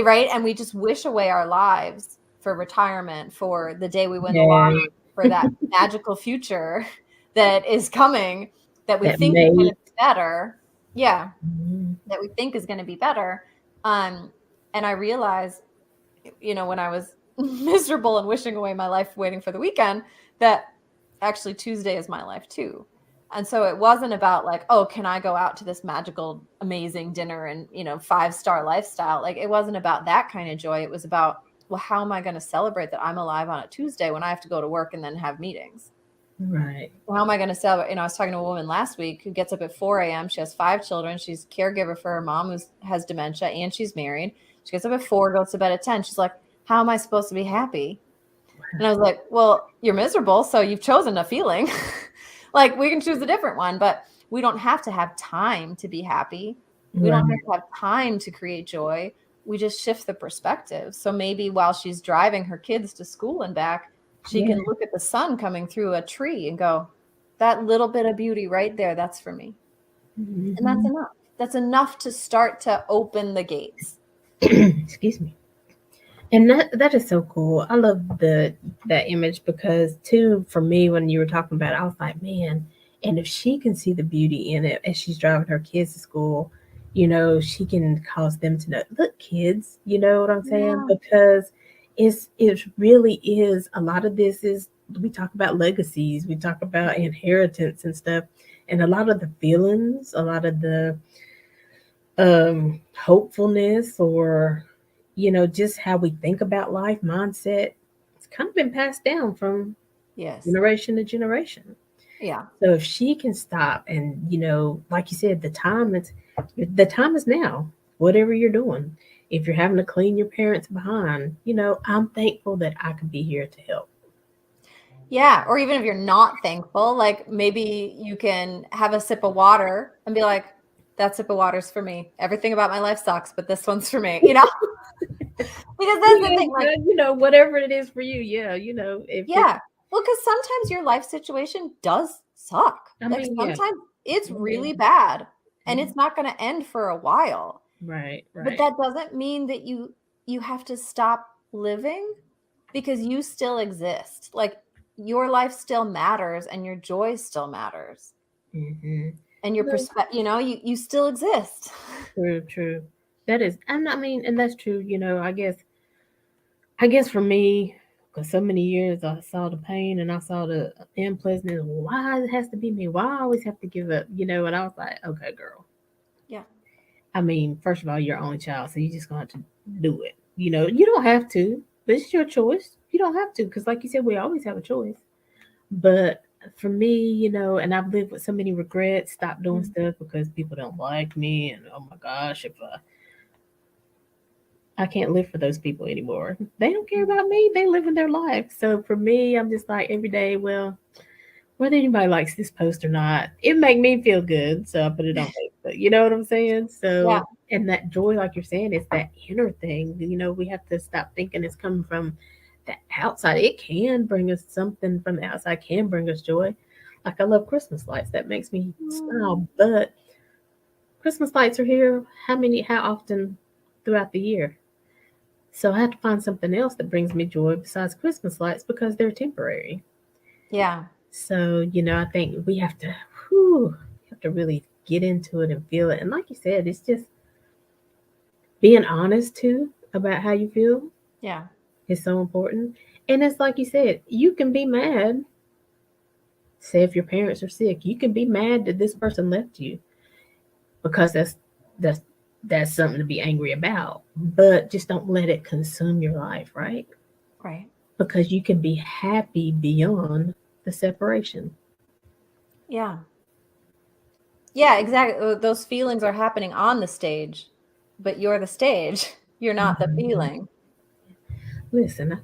right? And we just wish away our lives for retirement, for the day we win the lottery, for that magical future that is coming, that we think is going to be better. Yeah. That we think is going to be better. And I realized, when I was miserable and wishing away my life, waiting for the weekend, that actually Tuesday is my life too. And so it wasn't about like, oh, can I go out to this magical, amazing dinner and, 5-star lifestyle? Like it wasn't about that kind of joy. It was about, well, how am I going to celebrate that I'm alive on a Tuesday when I have to go to work and then have meetings? Right. How am I going to celebrate? I was talking to a woman last week who gets up at 4 a.m. She has 5 children. She's caregiver for her mom who has dementia and she's married. She gets up at 4, goes to bed at 10. She's like, how am I supposed to be happy? And I was like, well, you're miserable. So you've chosen a feeling. Like we can choose a different one, but we don't have to have time to be happy. We don't have to have time to create joy. we just shift the perspective. So maybe while she's driving her kids to school and back, she Yeah. can look at the sun coming through a tree and go, that little bit of beauty right there, that's for me. And that's Hmm. enough. That's enough to start to open the gates. Excuse me. And that is so cool. I love that image because too, for me, when you were talking about it, I was like, man, and if she can see the beauty in it as she's driving her kids to school, she can cause them to know, look, kids, you know what I'm saying? Yeah. Because it really is a lot of this is we talk about legacies, we talk about inheritance and stuff, and a lot of the feelings, a lot of the hopefulness or just how we think about life mindset, it's kind of been passed down from Yes. generation to generation. Yeah. So if she can stop and like you said, the time is now. Whatever you're doing, if you're having to clean your parents behind, I'm thankful that I could be here to help. Yeah. Or even if you're not thankful, like maybe you can have a sip of water and be like, that sip of water's for me. Everything about my life sucks, but this one's for me, Because that's the Yeah, thing. Like, whatever it is for you, yeah, if it yeah. Well, because sometimes your life situation does suck. I Like mean, yeah. sometimes it's Yeah. really bad and Yeah. it's not going to end for a while. Right, But right. that doesn't mean that you have to stop living because you still exist. Like your life still matters and your joy still matters. Hmm. And your perspective, you still exist. True, true. That is, and I mean, and that's true. I guess for me, because so many years I saw the pain and I saw the unpleasantness. Why it has to be me? Why I always have to give up? And I was like, okay, girl. Yeah. I mean, first of all, you're only child, so you just gonna have to do it. You don't have to, but it's your choice. You don't have to, because like you said, we always have a choice. But for me, and I've lived with so many regrets, stopped doing Mhm. stuff because people don't like me, and oh my gosh, if I can't live for those people anymore. They don't care about me. They living their life. So for me, I'm just like every day, well, whether anybody likes this post or not, it make me feel good. So I put it on Facebook. You know what I'm saying? Yeah. So and that joy, like you're saying, is that inner thing. We have to stop thinking it's coming from the outside. It can bring us something from the outside, can bring us joy. Like I love Christmas lights. That makes me smile. Mm. But Christmas lights are here how often throughout the year? So I have to find something else that brings me joy besides Christmas lights because they're temporary. Yeah. So, I think we have to really get into it and feel it. And like you said, it's just being honest too about how you feel Yeah. is so important. And it's like you said, you can be mad. Say if your parents are sick, you can be mad that this person left you because that's that's something to be angry about. But just don't let it consume your life, right? Right. Because you can be happy beyond the separation. Yeah. Yeah, exactly. Those feelings are happening on the stage, but you're the stage. You're not the Mhm. feeling. Listen,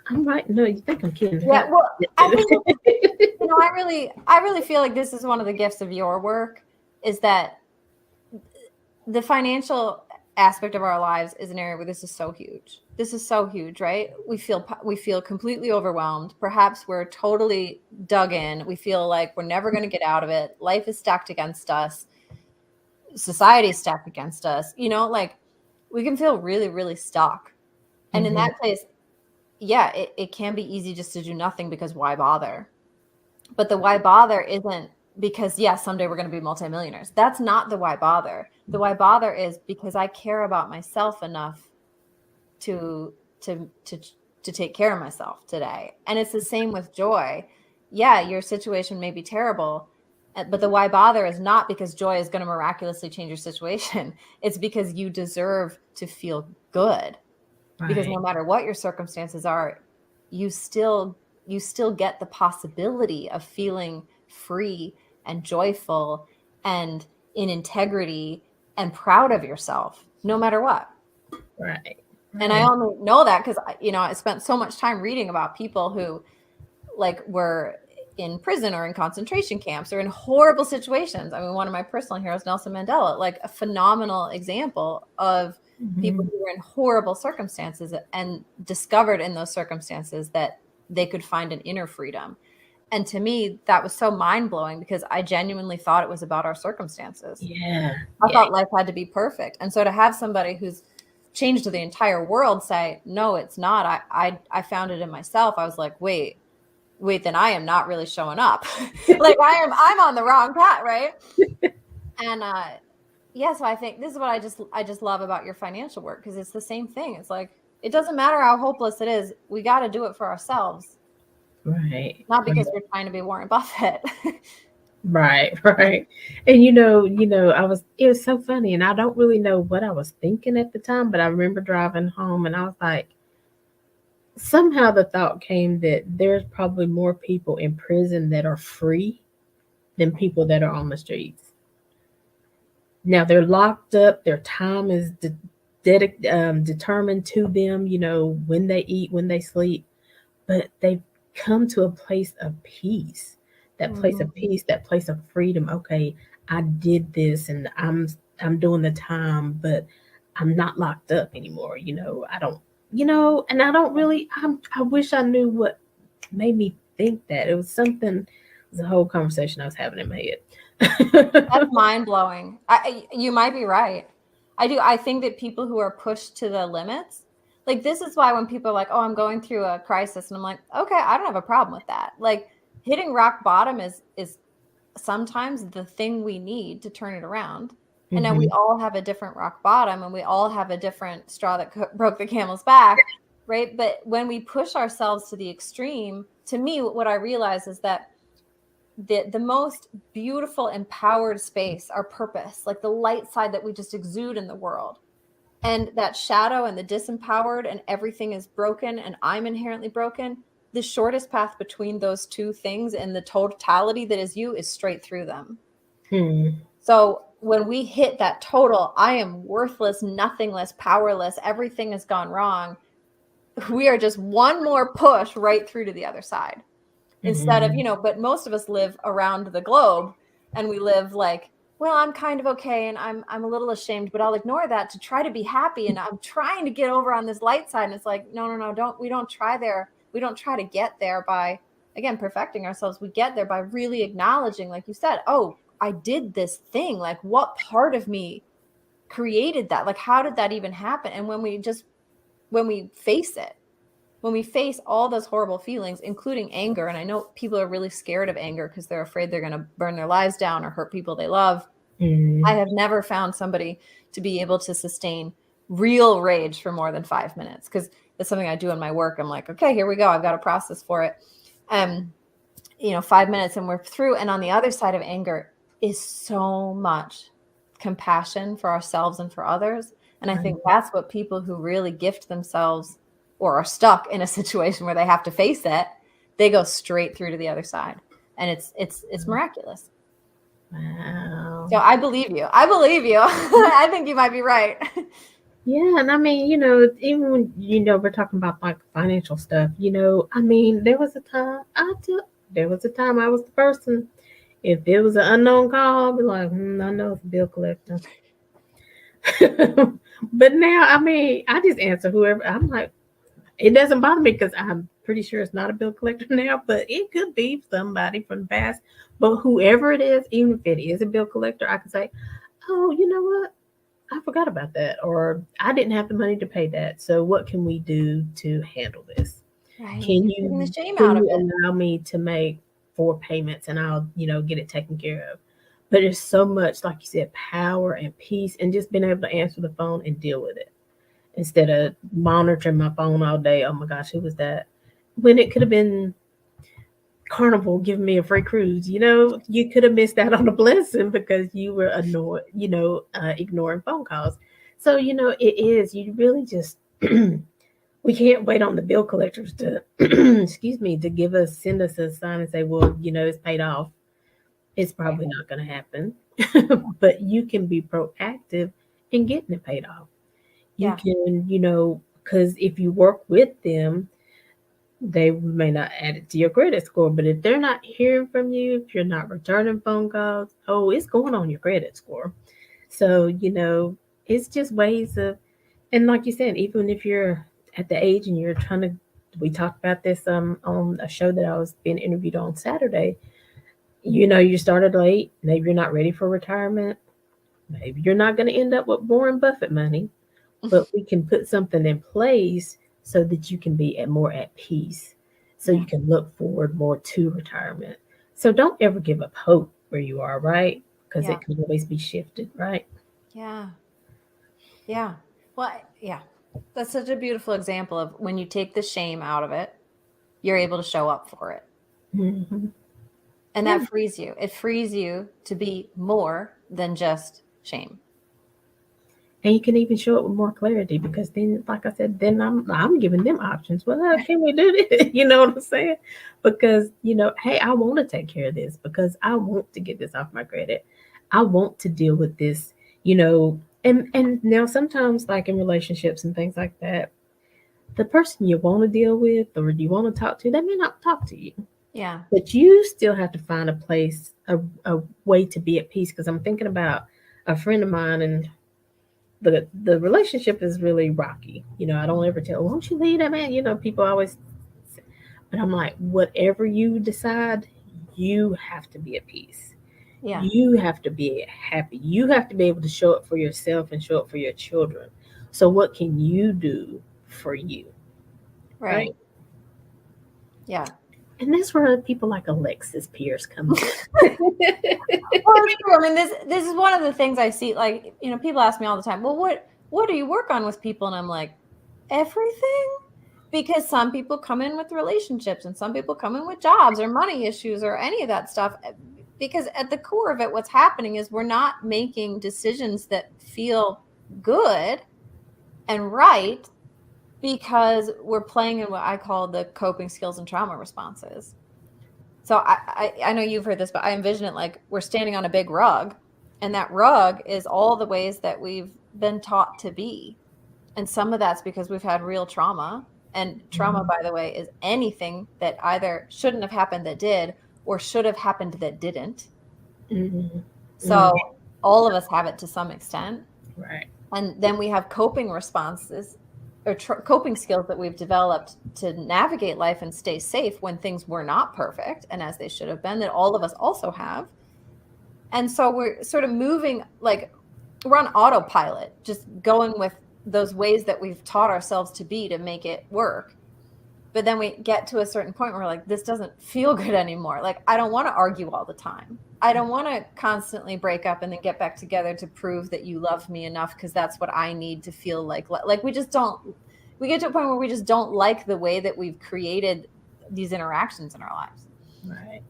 I'm right. No, you think I'm kidding? Yeah, well, I think I really feel like this is one of the gifts of your work is that the financial aspect of our lives is an area where this is so huge. This is so huge, right? We feel completely overwhelmed. Perhaps we're totally dug in. We feel like we're never going to get out of it. Life is stacked against us. Society is stacked against us. Like we can feel really, really stuck. And in Mhm. that place, yeah, it can be easy just to do nothing because why bother? But the why bother isn't because, yeah, someday we're going to be multimillionaires. That's not the why bother. The why bother is because I care about myself enough to to to to take care of myself today. And it's the same with joy. Yeah, your situation may be terrible, but the why bother is not because joy is going to miraculously change your situation. It's because you deserve to feel good, because Right, no matter what your circumstances are, you still you still get the possibility of feeling free and joyful and in integrity and proud of yourself no matter what. right, And I right. only know that because I spent so much time reading about people who like were in prison or in concentration camps or in horrible situations. I mean, one of my personal heroes, Nelson Mandela, like a phenomenal example of people Mhm. who were in horrible circumstances and discovered in those circumstances that they could find an inner freedom. And to me, that was so mind blowing because I genuinely thought it was about our circumstances. Yeah. I Yeah. thought life had to be perfect. And so to have somebody who's changed the entire world say, no, it's not. I found it in myself. I was like, wait, then I am not really showing up. Like I'm on the wrong path, right? And yeah, so I think this is what I just love about your financial work because it's the same thing. It's like it doesn't matter how hopeless it is. We got to do it for ourselves, Right. not Right. because we're trying to be Warren Buffett. Right, right. And it was so funny and I don't really know what I was thinking at the time, but I remember driving home and I was like, somehow the thought came that there's probably more people in prison that are free than people that are on the streets. Now they're locked up, their time is determined to them, when they eat, when they sleep, but they've come to a place of peace. That place of Mhm. peace, that place of freedom. Okay, I did this and I'm doing the time, but I'm not locked up anymore. I don't and I don't really I wish I knew what made me think that. It was something, it was a whole conversation I was having in my That's head. mind blowing. You might be right. I do. I think that people who are pushed to the limits, like this is why when people are like, "Oh, I'm going through a crisis," and I'm like, "Okay, I don't have a problem with that." Like hitting rock bottom is sometimes the thing we need to turn it around. And now we Hmm. all have a different rock bottom, and we all have a different straw that broke the camel's back, right? But when we push ourselves to the extreme, to me, what I realize is that the most beautiful empowered space, our purpose, like the light side that we just exude in the world, and that shadow and the disempowered and everything is broken and I'm inherently broken, the shortest path between those two things and the totality that is you is straight through them. Hmm. So when we hit that total, I am worthless, nothingless, powerless, everything has gone wrong, we are just one more push right through to the other side. Instead of, Hmm. but most of us live around the globe and we live like, well, I'm kind of okay and I'm a little ashamed, but I'll ignore that to try to be happy and I'm trying to get over on this light side. And it's like, no, no, no, don't try there. We don't try to get there by, again, perfecting ourselves. We get there by really acknowledging, like you said, oh, I did this thing. Like what part of me created that? Like how did that even happen? And when we face it, when we face all those horrible feelings, including anger, and I know people are really scared of anger because they're afraid they're going to burn their lives down or hurt people they love. I Hmm. have never found somebody to be able to sustain real rage for more than 5 minutes because it's something I do in my work. I'm like, okay, here we go. I've got a process for it. 5 minutes and we're through. And on the other side of anger is so much compassion for ourselves and for others. And I think Right. that's what people who really gift themselves or are stuck in a situation where they have to face it, they go straight through to the other side. And it's miraculous. Wow. So I believe you. I believe you. I think you might be right. Yeah, and I mean, even when we're talking about like financial stuff, I mean, there was a time I was the person. If it was an unknown call, I'd be like, I know it's a bill collector. But now, I mean, I just answer whoever. I'm like, it doesn't bother me because I'm pretty sure it's not a bill collector now, but it could be somebody from the past. But whoever it is, even if it is a bill collector, I can say, oh, you know what? I forgot about that, or I didn't have the money to pay that. So what can we do to handle this? Right. Can You're taking the you shame can out of you it. allow me to make 4 payments and I'll get it taken care of? But there's so much, like you said, power and peace, and just being able to answer the phone and deal with it instead of monitoring my phone all day. Oh my gosh, who was that? When it could have been Carnival giving me a free cruise. You could have missed out on a blessing because you were annoyed, ignoring phone calls. So, it is, you really just, we can't wait on the bill collectors to, excuse me, to send us a sign and say, well, it's paid off. It's Right. probably not going to happen. But you can be proactive in getting it paid off. You Yeah. can, because if you work with them, they may not add it to your credit score. But if they're not hearing from you, if you're not returning phone calls, oh, it's going on your credit score. So, it's just ways of And like you said, even if you're at the age and you're trying to, we talked about this on a show that I was being interviewed on Saturday. You started late. Maybe you're not ready for retirement. Maybe you're not going to end up with Warren Buffett money, but we can put something in place so that you can be more at peace, so Yeah. you can look forward more to retirement. So don't ever give up hope where you are, right? Because Yeah. it can always be shifted, right? Yeah. Yeah. Well, yeah. That's such a beautiful example of when you take the shame out of it, you're able to show up for it. Hmm. And Yeah. that frees you. It frees you to be more than just shame. And you can even show it with more clarity because then, like I said, then I'm giving them options. Well, can we do this? You know what I'm saying? Because hey, I want to take care of this because I want to get this off my credit. I want to deal with this. And now sometimes, like in relationships and things like that, the person you want to deal with or you want to talk to, they may not talk to you, Yeah. but you still have to find a place, a way to be at peace. Because I'm thinking about a friend of mine, and the relationship is really rocky. I don't ever tell, won't you leave that man? People always say, but I'm like, whatever you decide, you have to be at peace. Yeah. You have to be happy. You have to be able to show up for yourself and show up for your children. So what can you do for you? Right. Right. Yeah. And that's where people like Alexis Pierce come in. Well, it's true. I mean, this is one of the things I see. Like, people ask me all the time, well, what do you work on with people? And I'm like, everything. Because some people come in with relationships and some people come in with jobs or money issues or any of that stuff. Because at the core of it, what's happening is we're not making decisions that feel good and right because we're playing in what I call the coping skills and trauma responses. So I know you've heard this, but I envision it like we're standing on a big rug, and that rug is all the ways that we've been taught to be. And some of that's because we've had real trauma. And trauma, by the way, is anything that either shouldn't have happened that did or should have happened that didn't. Mhm. So all of us have it to some extent. Right. And then we have coping responses or coping skills that we've developed to navigate life and stay safe when things were not perfect and as they should have been, that all of us also have. And so we're sort of moving, like we're on autopilot, just going with those ways that we've taught ourselves to be to make it work. But then we get to a certain point where we're like, this doesn't feel good anymore. Like, I don't want to argue all the time. I don't want to constantly break up and then get back together to prove that you love me enough, because that's what I need to feel like we just don't, we get to a point where we just don't like the way that we've created these interactions in our lives. Right.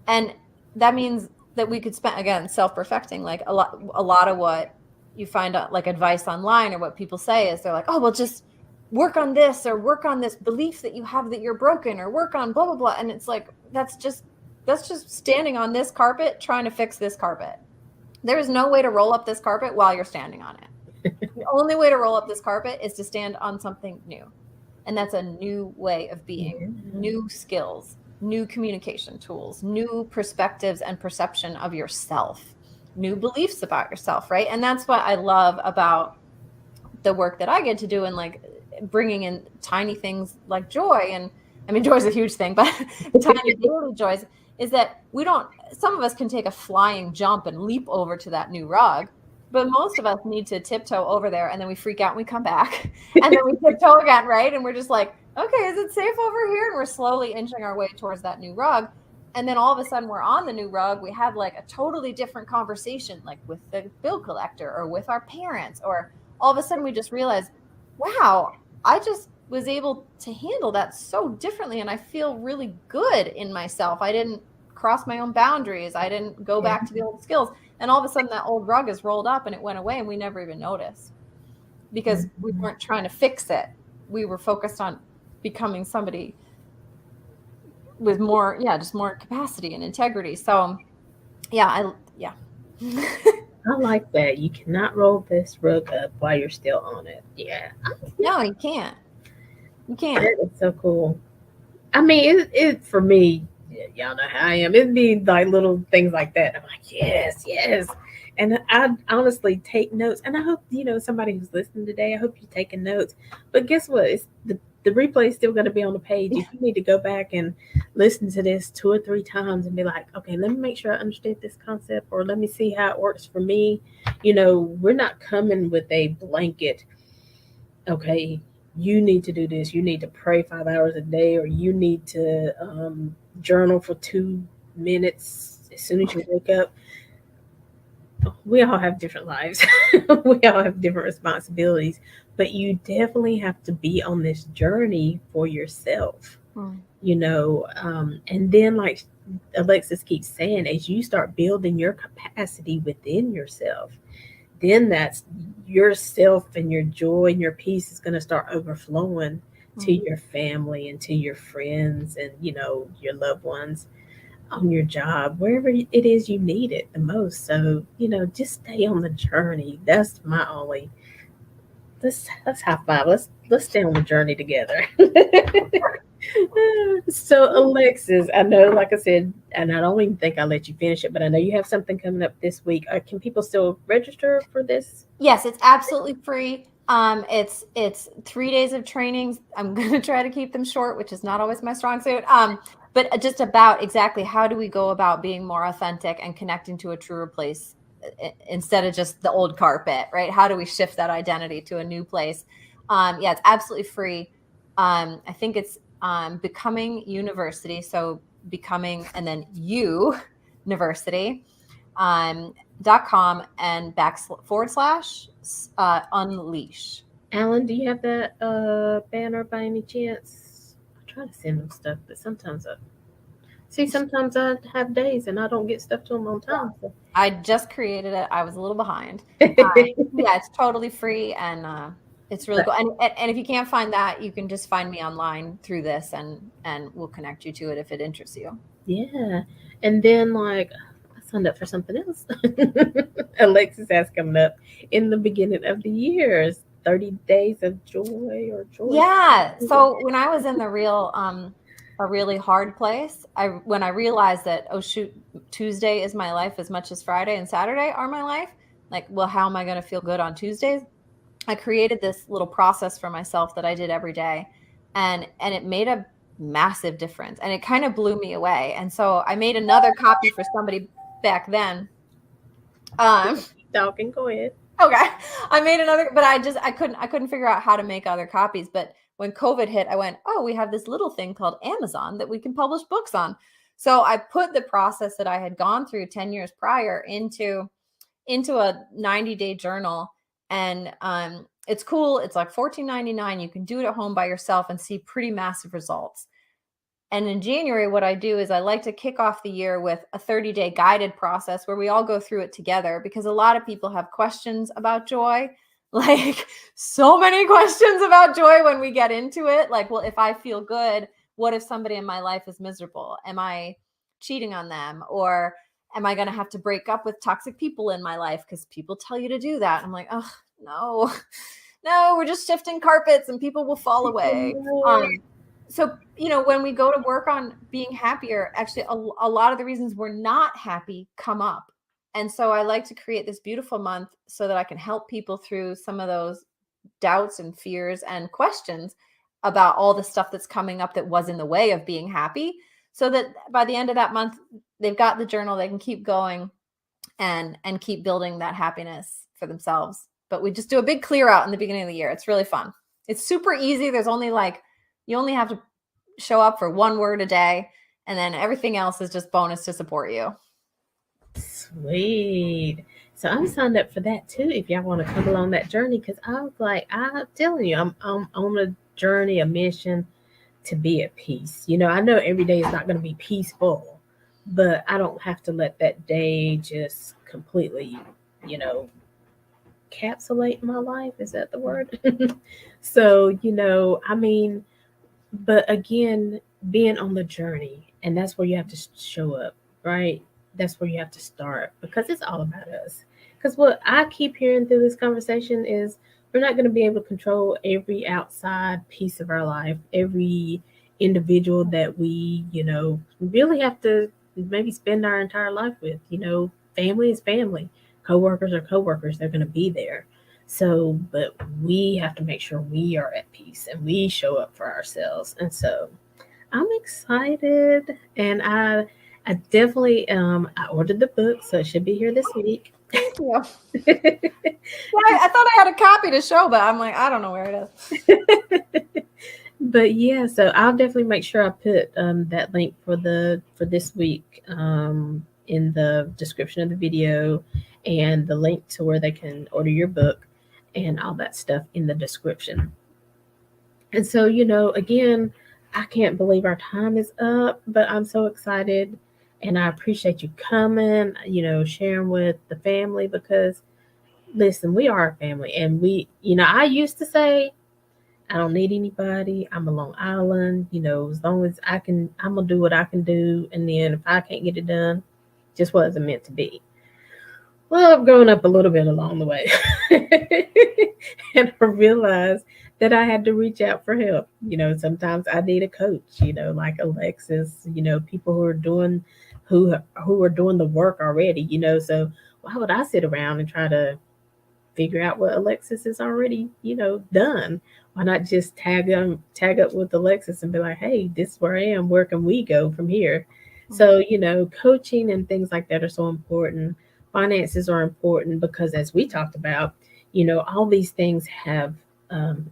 And that means that we could spend, again, self-perfecting, like a lot of what you find out, like advice online or what people say is they're like, oh, well, just work on this or work on this belief that you have that you're broken or work on blah, blah, blah. And it's like, that's just standing on this carpet trying to fix this carpet. There is no way to roll up this carpet while you're standing on it. The only way to roll up this carpet is to stand on something new. And that's a new way of being, new skills, new communication tools, new perspectives and perception of yourself, new beliefs about yourself, right? And that's what I love about the work that I get to do, and like bringing in tiny things like joy. And I mean, joy is a huge thing, but tiny daily joys is that some of us can take a flying jump and leap over to that new rug, but most of us need to tiptoe over there, and then we freak out and we come back and then we tiptoe again, right? And we're just like, okay, is it safe over here? And we're slowly inching our way towards that new rug. And then all of a sudden we're on the new rug. We have like a totally different conversation, like with the bill collector or with our parents, or all of a sudden we just realize, wow, I just was able to handle that so differently. And I feel really good in myself. I didn't cross my own boundaries. I didn't go back to the old skills. And all of a sudden that old rug is rolled up and it went away and we never even noticed, because we weren't trying to fix it. We were focused on becoming somebody with more, just more capacity and integrity. So I like that. You cannot roll this rug up while you're still on it. Yeah. No, you can't. You can't. That is so cool. I mean, it for me, y'all know how I am. It'd be like little things like that. I'm like, yes, yes. And I honestly take notes. And I hope, somebody who's listening today, I hope you're taking notes. But guess what? The replay is still going to be on the page. If you need to go back and listen to this 2 or 3 times and be like, okay, let me make sure I understand this concept, or let me see how it works for me. We're not coming with a blanket, okay, you need to do this. You need to pray 5 hours a day, or you need to journal for 2 minutes as soon as you wake up. We all have different lives. We all have different responsibilities, but you definitely have to be on this journey for yourself, Mm. and then, like Alexis keeps saying, as you start building your capacity within yourself, then that's yourself, and your joy and your peace is going to start overflowing to Mm. your family and to your friends, and your loved ones, on your job, wherever it is you need it the most. So, just stay on the journey. That's my only. Let's high five. Let's stay on the journey together. So, Alexis, I know, like I said, and I don't even think I'll let you finish it, but I know you have something coming up this week. Can people still register for this? Yes, it's absolutely free. It's 3 days of trainings. I'm gonna try to keep them short, which is not always my strong suit. But just about exactly how do we go about being more authentic and connecting to a truer place instead of just the old carpet, right? How do we shift that identity to a new place? Yeah, it's absolutely free. I think it's Becoming University, so becoming and then you university. .com and / unleash. Alan, do you have that banner by any chance? I try to send them stuff, but sometimes I have days and I don't get stuff to them on time. So. I just created it. I was a little behind. Yeah, it's totally free and it's really But cool. And if you can't find that, you can just find me online through this and we'll connect you to it if it interests you. yeah, and then, like, I signed up for something else. Alexis has coming up in the beginning of the year. 30 days of joy, or joy. Yeah. So when I was in a really hard place, when I realized that, oh shoot, Tuesday is my life as much as Friday and Saturday are my life. Like, well, how am I going to feel good on Tuesdays? I created this little process for myself that I did every day, and it made a massive difference, and it kind of blew me away. And so I made another copy for somebody back then. Keep talking. Go ahead. Okay. I made another, but I couldn't figure out how to make other copies. But when COVID hit, I went, oh, we have this little thing called Amazon that we can publish books on. So I put the process that I had gone through 10 years prior into a 90-day journal. And it's cool. It's like $14.99. You can do it at home by yourself and see pretty massive results. And in January, what I do is I like to kick off the year with a 30-day guided process where we all go through it together, because a lot of people have questions about joy, like so many questions about joy when we get into it. Like, well, if I feel good, what if somebody in my life is miserable? Am I cheating on them? Or am I going to have to break up with toxic people in my life because people tell you to do that? I'm like, oh, no, no, we're just shifting carpets and people will fall away. So, when we go to work on being happier, actually a lot of the reasons we're not happy come up. And so I like to create this beautiful month so that I can help people through some of those doubts and fears and questions about all the stuff that's coming up that was in the way of being happy, so that by the end of that month, they've got the journal, they can keep going and keep building that happiness for themselves. But we just do a big clear out in the beginning of the year. It's really fun. It's super easy. You only have to show up for one word a day, and then everything else is just bonus to support you. Sweet. So I'm signed up for that too. If y'all want to come along that journey, because I was like, I'm telling you, I'm on a journey, a mission to be at peace. I know every day is not going to be peaceful, but I don't have to let that day just completely, you know, capsulate my life. Is that the word? So, I mean, but again, being on the journey, and that's where you have to show up, right? That's where you have to start, because it's all about us. Because what I keep hearing through this conversation is, we're not going to be able to control every outside piece of our life, every individual that we, really have to maybe spend our entire life with. Family is family, coworkers are coworkers, they're going to be there. So, but we have to make sure we are at peace and we show up for ourselves. And so I'm excited, and I definitely I ordered the book, so it should be here this week. Thank you. Yeah, I thought I had a copy to show, but I'm like, I don't know where it is. But yeah, so I'll definitely make sure I put that link for this week in the description of the video, and the link to where they can order your book and all that stuff in the description. And so, again, I can't believe our time is up, but I'm so excited, and I appreciate you coming, sharing with the family, because listen, we are a family, and I used to say I don't need anybody. I'm a Long Island, as long as I can, I'm gonna do what I can do, and then if I can't get it done, just wasn't meant to be. Well, I've grown up a little bit along the way. And I realized that I had to reach out for help. Sometimes I need a coach, like Alexis, people who are doing the work already, so why would I sit around and try to figure out what Alexis has already, done? Why not just tag up with Alexis and be like, hey, this is where I am. Where can we go from here? So, coaching and things like that are so important. Finances are important because, as we talked about, all these things have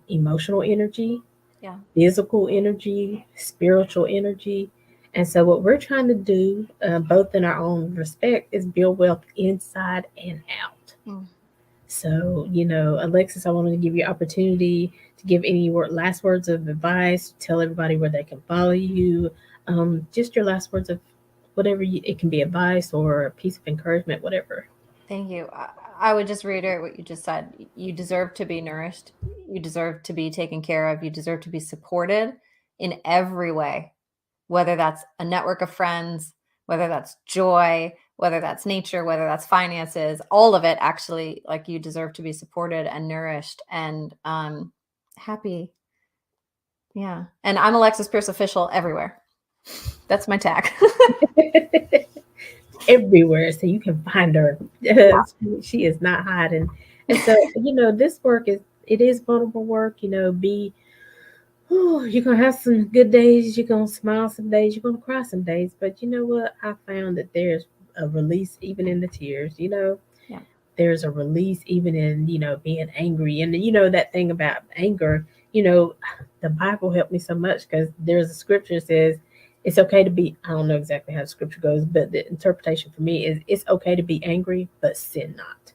emotional energy, Yeah. physical energy, spiritual energy. And so, what we're trying to do, both in our own respect, is build wealth inside and out. Mm. So, Alexis, I wanted to give you opportunity to give any last words of advice, tell everybody where they can follow you. Just your last words of whatever it can be, advice or a piece of encouragement, whatever. Thank you. I would just reiterate what you just said. You deserve to be nourished. You deserve to be taken care of. You deserve to be supported in every way, whether that's a network of friends, whether that's joy, whether that's nature, whether that's finances, all of it actually, like, you deserve to be supported and nourished and happy. Yeah. And I'm Alexis Pierce Official everywhere. That's my tag. Everywhere, so you can find her. Yeah. She is not hiding. And so, this work is vulnerable work. You're gonna have some good days, you're gonna smile some days, you're gonna cry some days. But you know what? I found that there's a release even in the tears. Yeah. There's a release even in, being angry. And that thing about anger, the Bible helped me so much, because there's a scripture that says it's okay to be, I don't know exactly how the scripture goes, but the interpretation for me is it's okay to be angry, but sin not.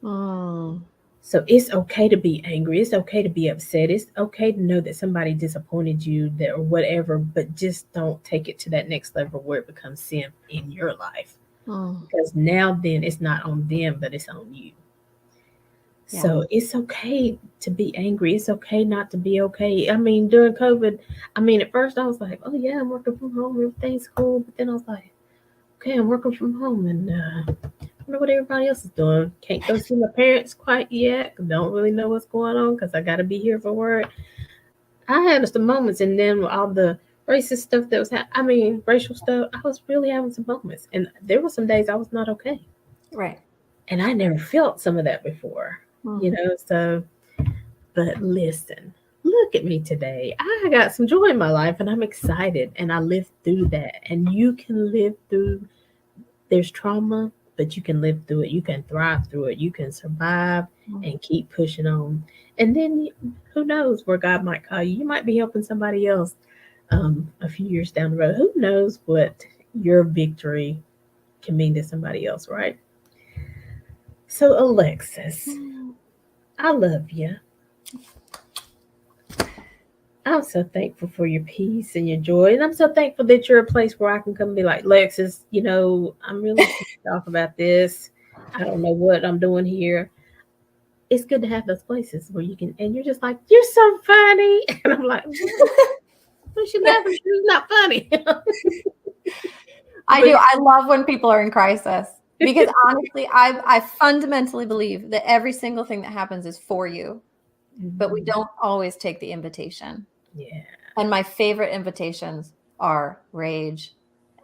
Mm. So it's okay to be angry. It's okay to be upset. It's okay to know that somebody disappointed you, that or whatever, but just don't take it to that next level where it becomes sin in your life. Mm. Because now then it's not on them, but it's on you. Yeah. So it's okay to be angry. It's okay not to be okay. I mean, during COVID, at first I was like, oh yeah, I'm working from home, everything's cool. But then I was like, okay, I'm working from home, and I wonder what everybody else is doing. Can't go see my parents quite yet. Don't really know what's going on because I got to be here for work. I had some moments, and then with all the racist stuff that was racial stuff, I was really having some moments, and there were some days I was not okay. Right. And I never felt some of that before, Mm. So, but listen, look at me today. I got some joy in my life, and I'm excited, and I lived through that. And you can live through, there's trauma, but you can live through it. You can thrive through it. You can survive Mm. and keep pushing on. And then who knows where God might call you? You might be helping somebody else a few years down the road. Who knows what your victory can mean to somebody else, right? So, Alexis, I love you. I'm so thankful for your peace and your joy. And I'm so thankful that you're a place where I can come and be like, Lexus, I'm really pissed off about this. I don't know what I'm doing here. It's good to have those places where you can, and you're just like, you're so funny. And I'm like, what should happen? It's not funny. I do. I love when people are in crisis, because honestly, I fundamentally believe that every single thing that happens is for you, but we don't always take the invitation. Yeah. And my favorite invitations are rage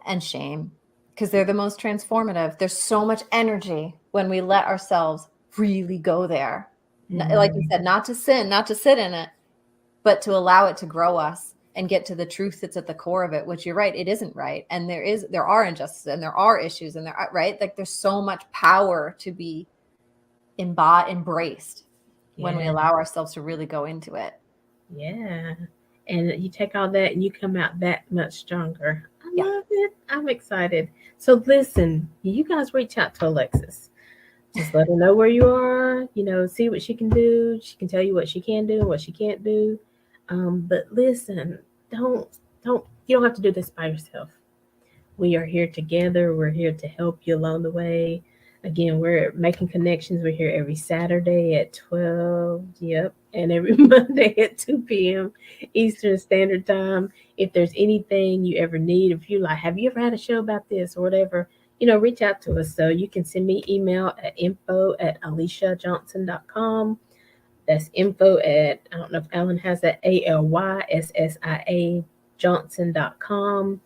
and shame, because they're the most transformative. There's so much energy when we let ourselves really go there. Like you Mm, said, not to sin, not to sit in it, but to allow it to grow us and get to the truth that's at the core of it, which you're right, it isn't right. And there are injustices and there are issues and there are, right? Like there's so much power to be embraced when we yeah, allow ourselves to really go into it. yeah. And you take all that and you come out that much stronger. I Yeah. love it. I'm excited. So listen, you guys reach out to Alexis. Just let her know where you are, see what she can do. She can tell you what she can do and what she can't do. But listen, don't you don't have to do this by yourself. We are here together. We're here to help you along the way. Again, we're making connections. We're here every Saturday at 12. Yep. And every Monday at 2 p.m. Eastern Standard Time. If there's anything you ever need, if you like, have you ever had a show about this or whatever, reach out to us. So you can send me email at info@alyshajohnson.com. That's info at, I don't know if Alan has that, ALYSSIA Johnson.com.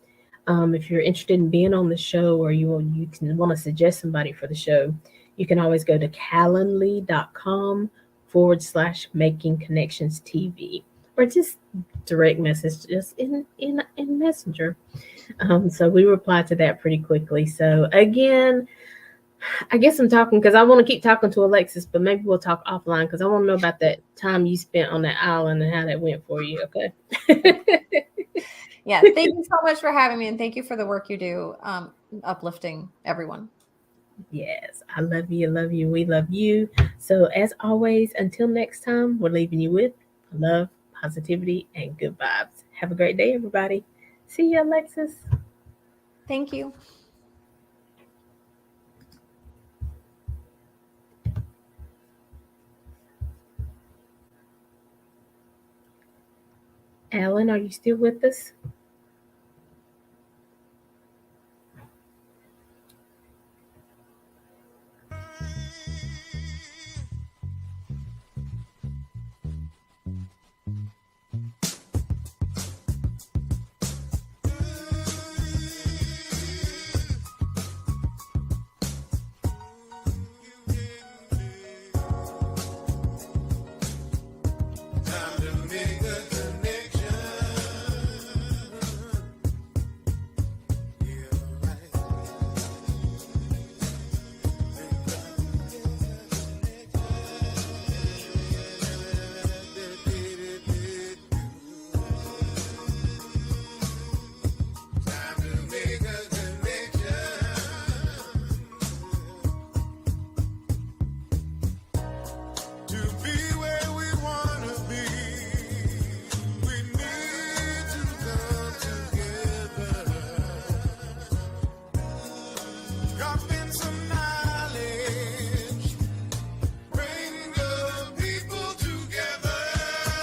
If you're interested in being on the show or you can want to suggest somebody for the show, you can always go to calendly.com/making connections TV, or just direct message just in Messenger. So we reply to that pretty quickly. So again, I guess I'm talking because I want to keep talking to Alexis, but maybe we'll talk offline because I want to know about that time you spent on that island and how that went for you. Okay. Yeah. Thank you so much for having me. And thank you for the work you do, uplifting everyone. Yes, I love you. Love you. We love you. So, as always, until next time, we're leaving you with love, positivity, and good vibes. Have a great day, everybody. See you, Alexis. Thank you. Alan, are you still with us?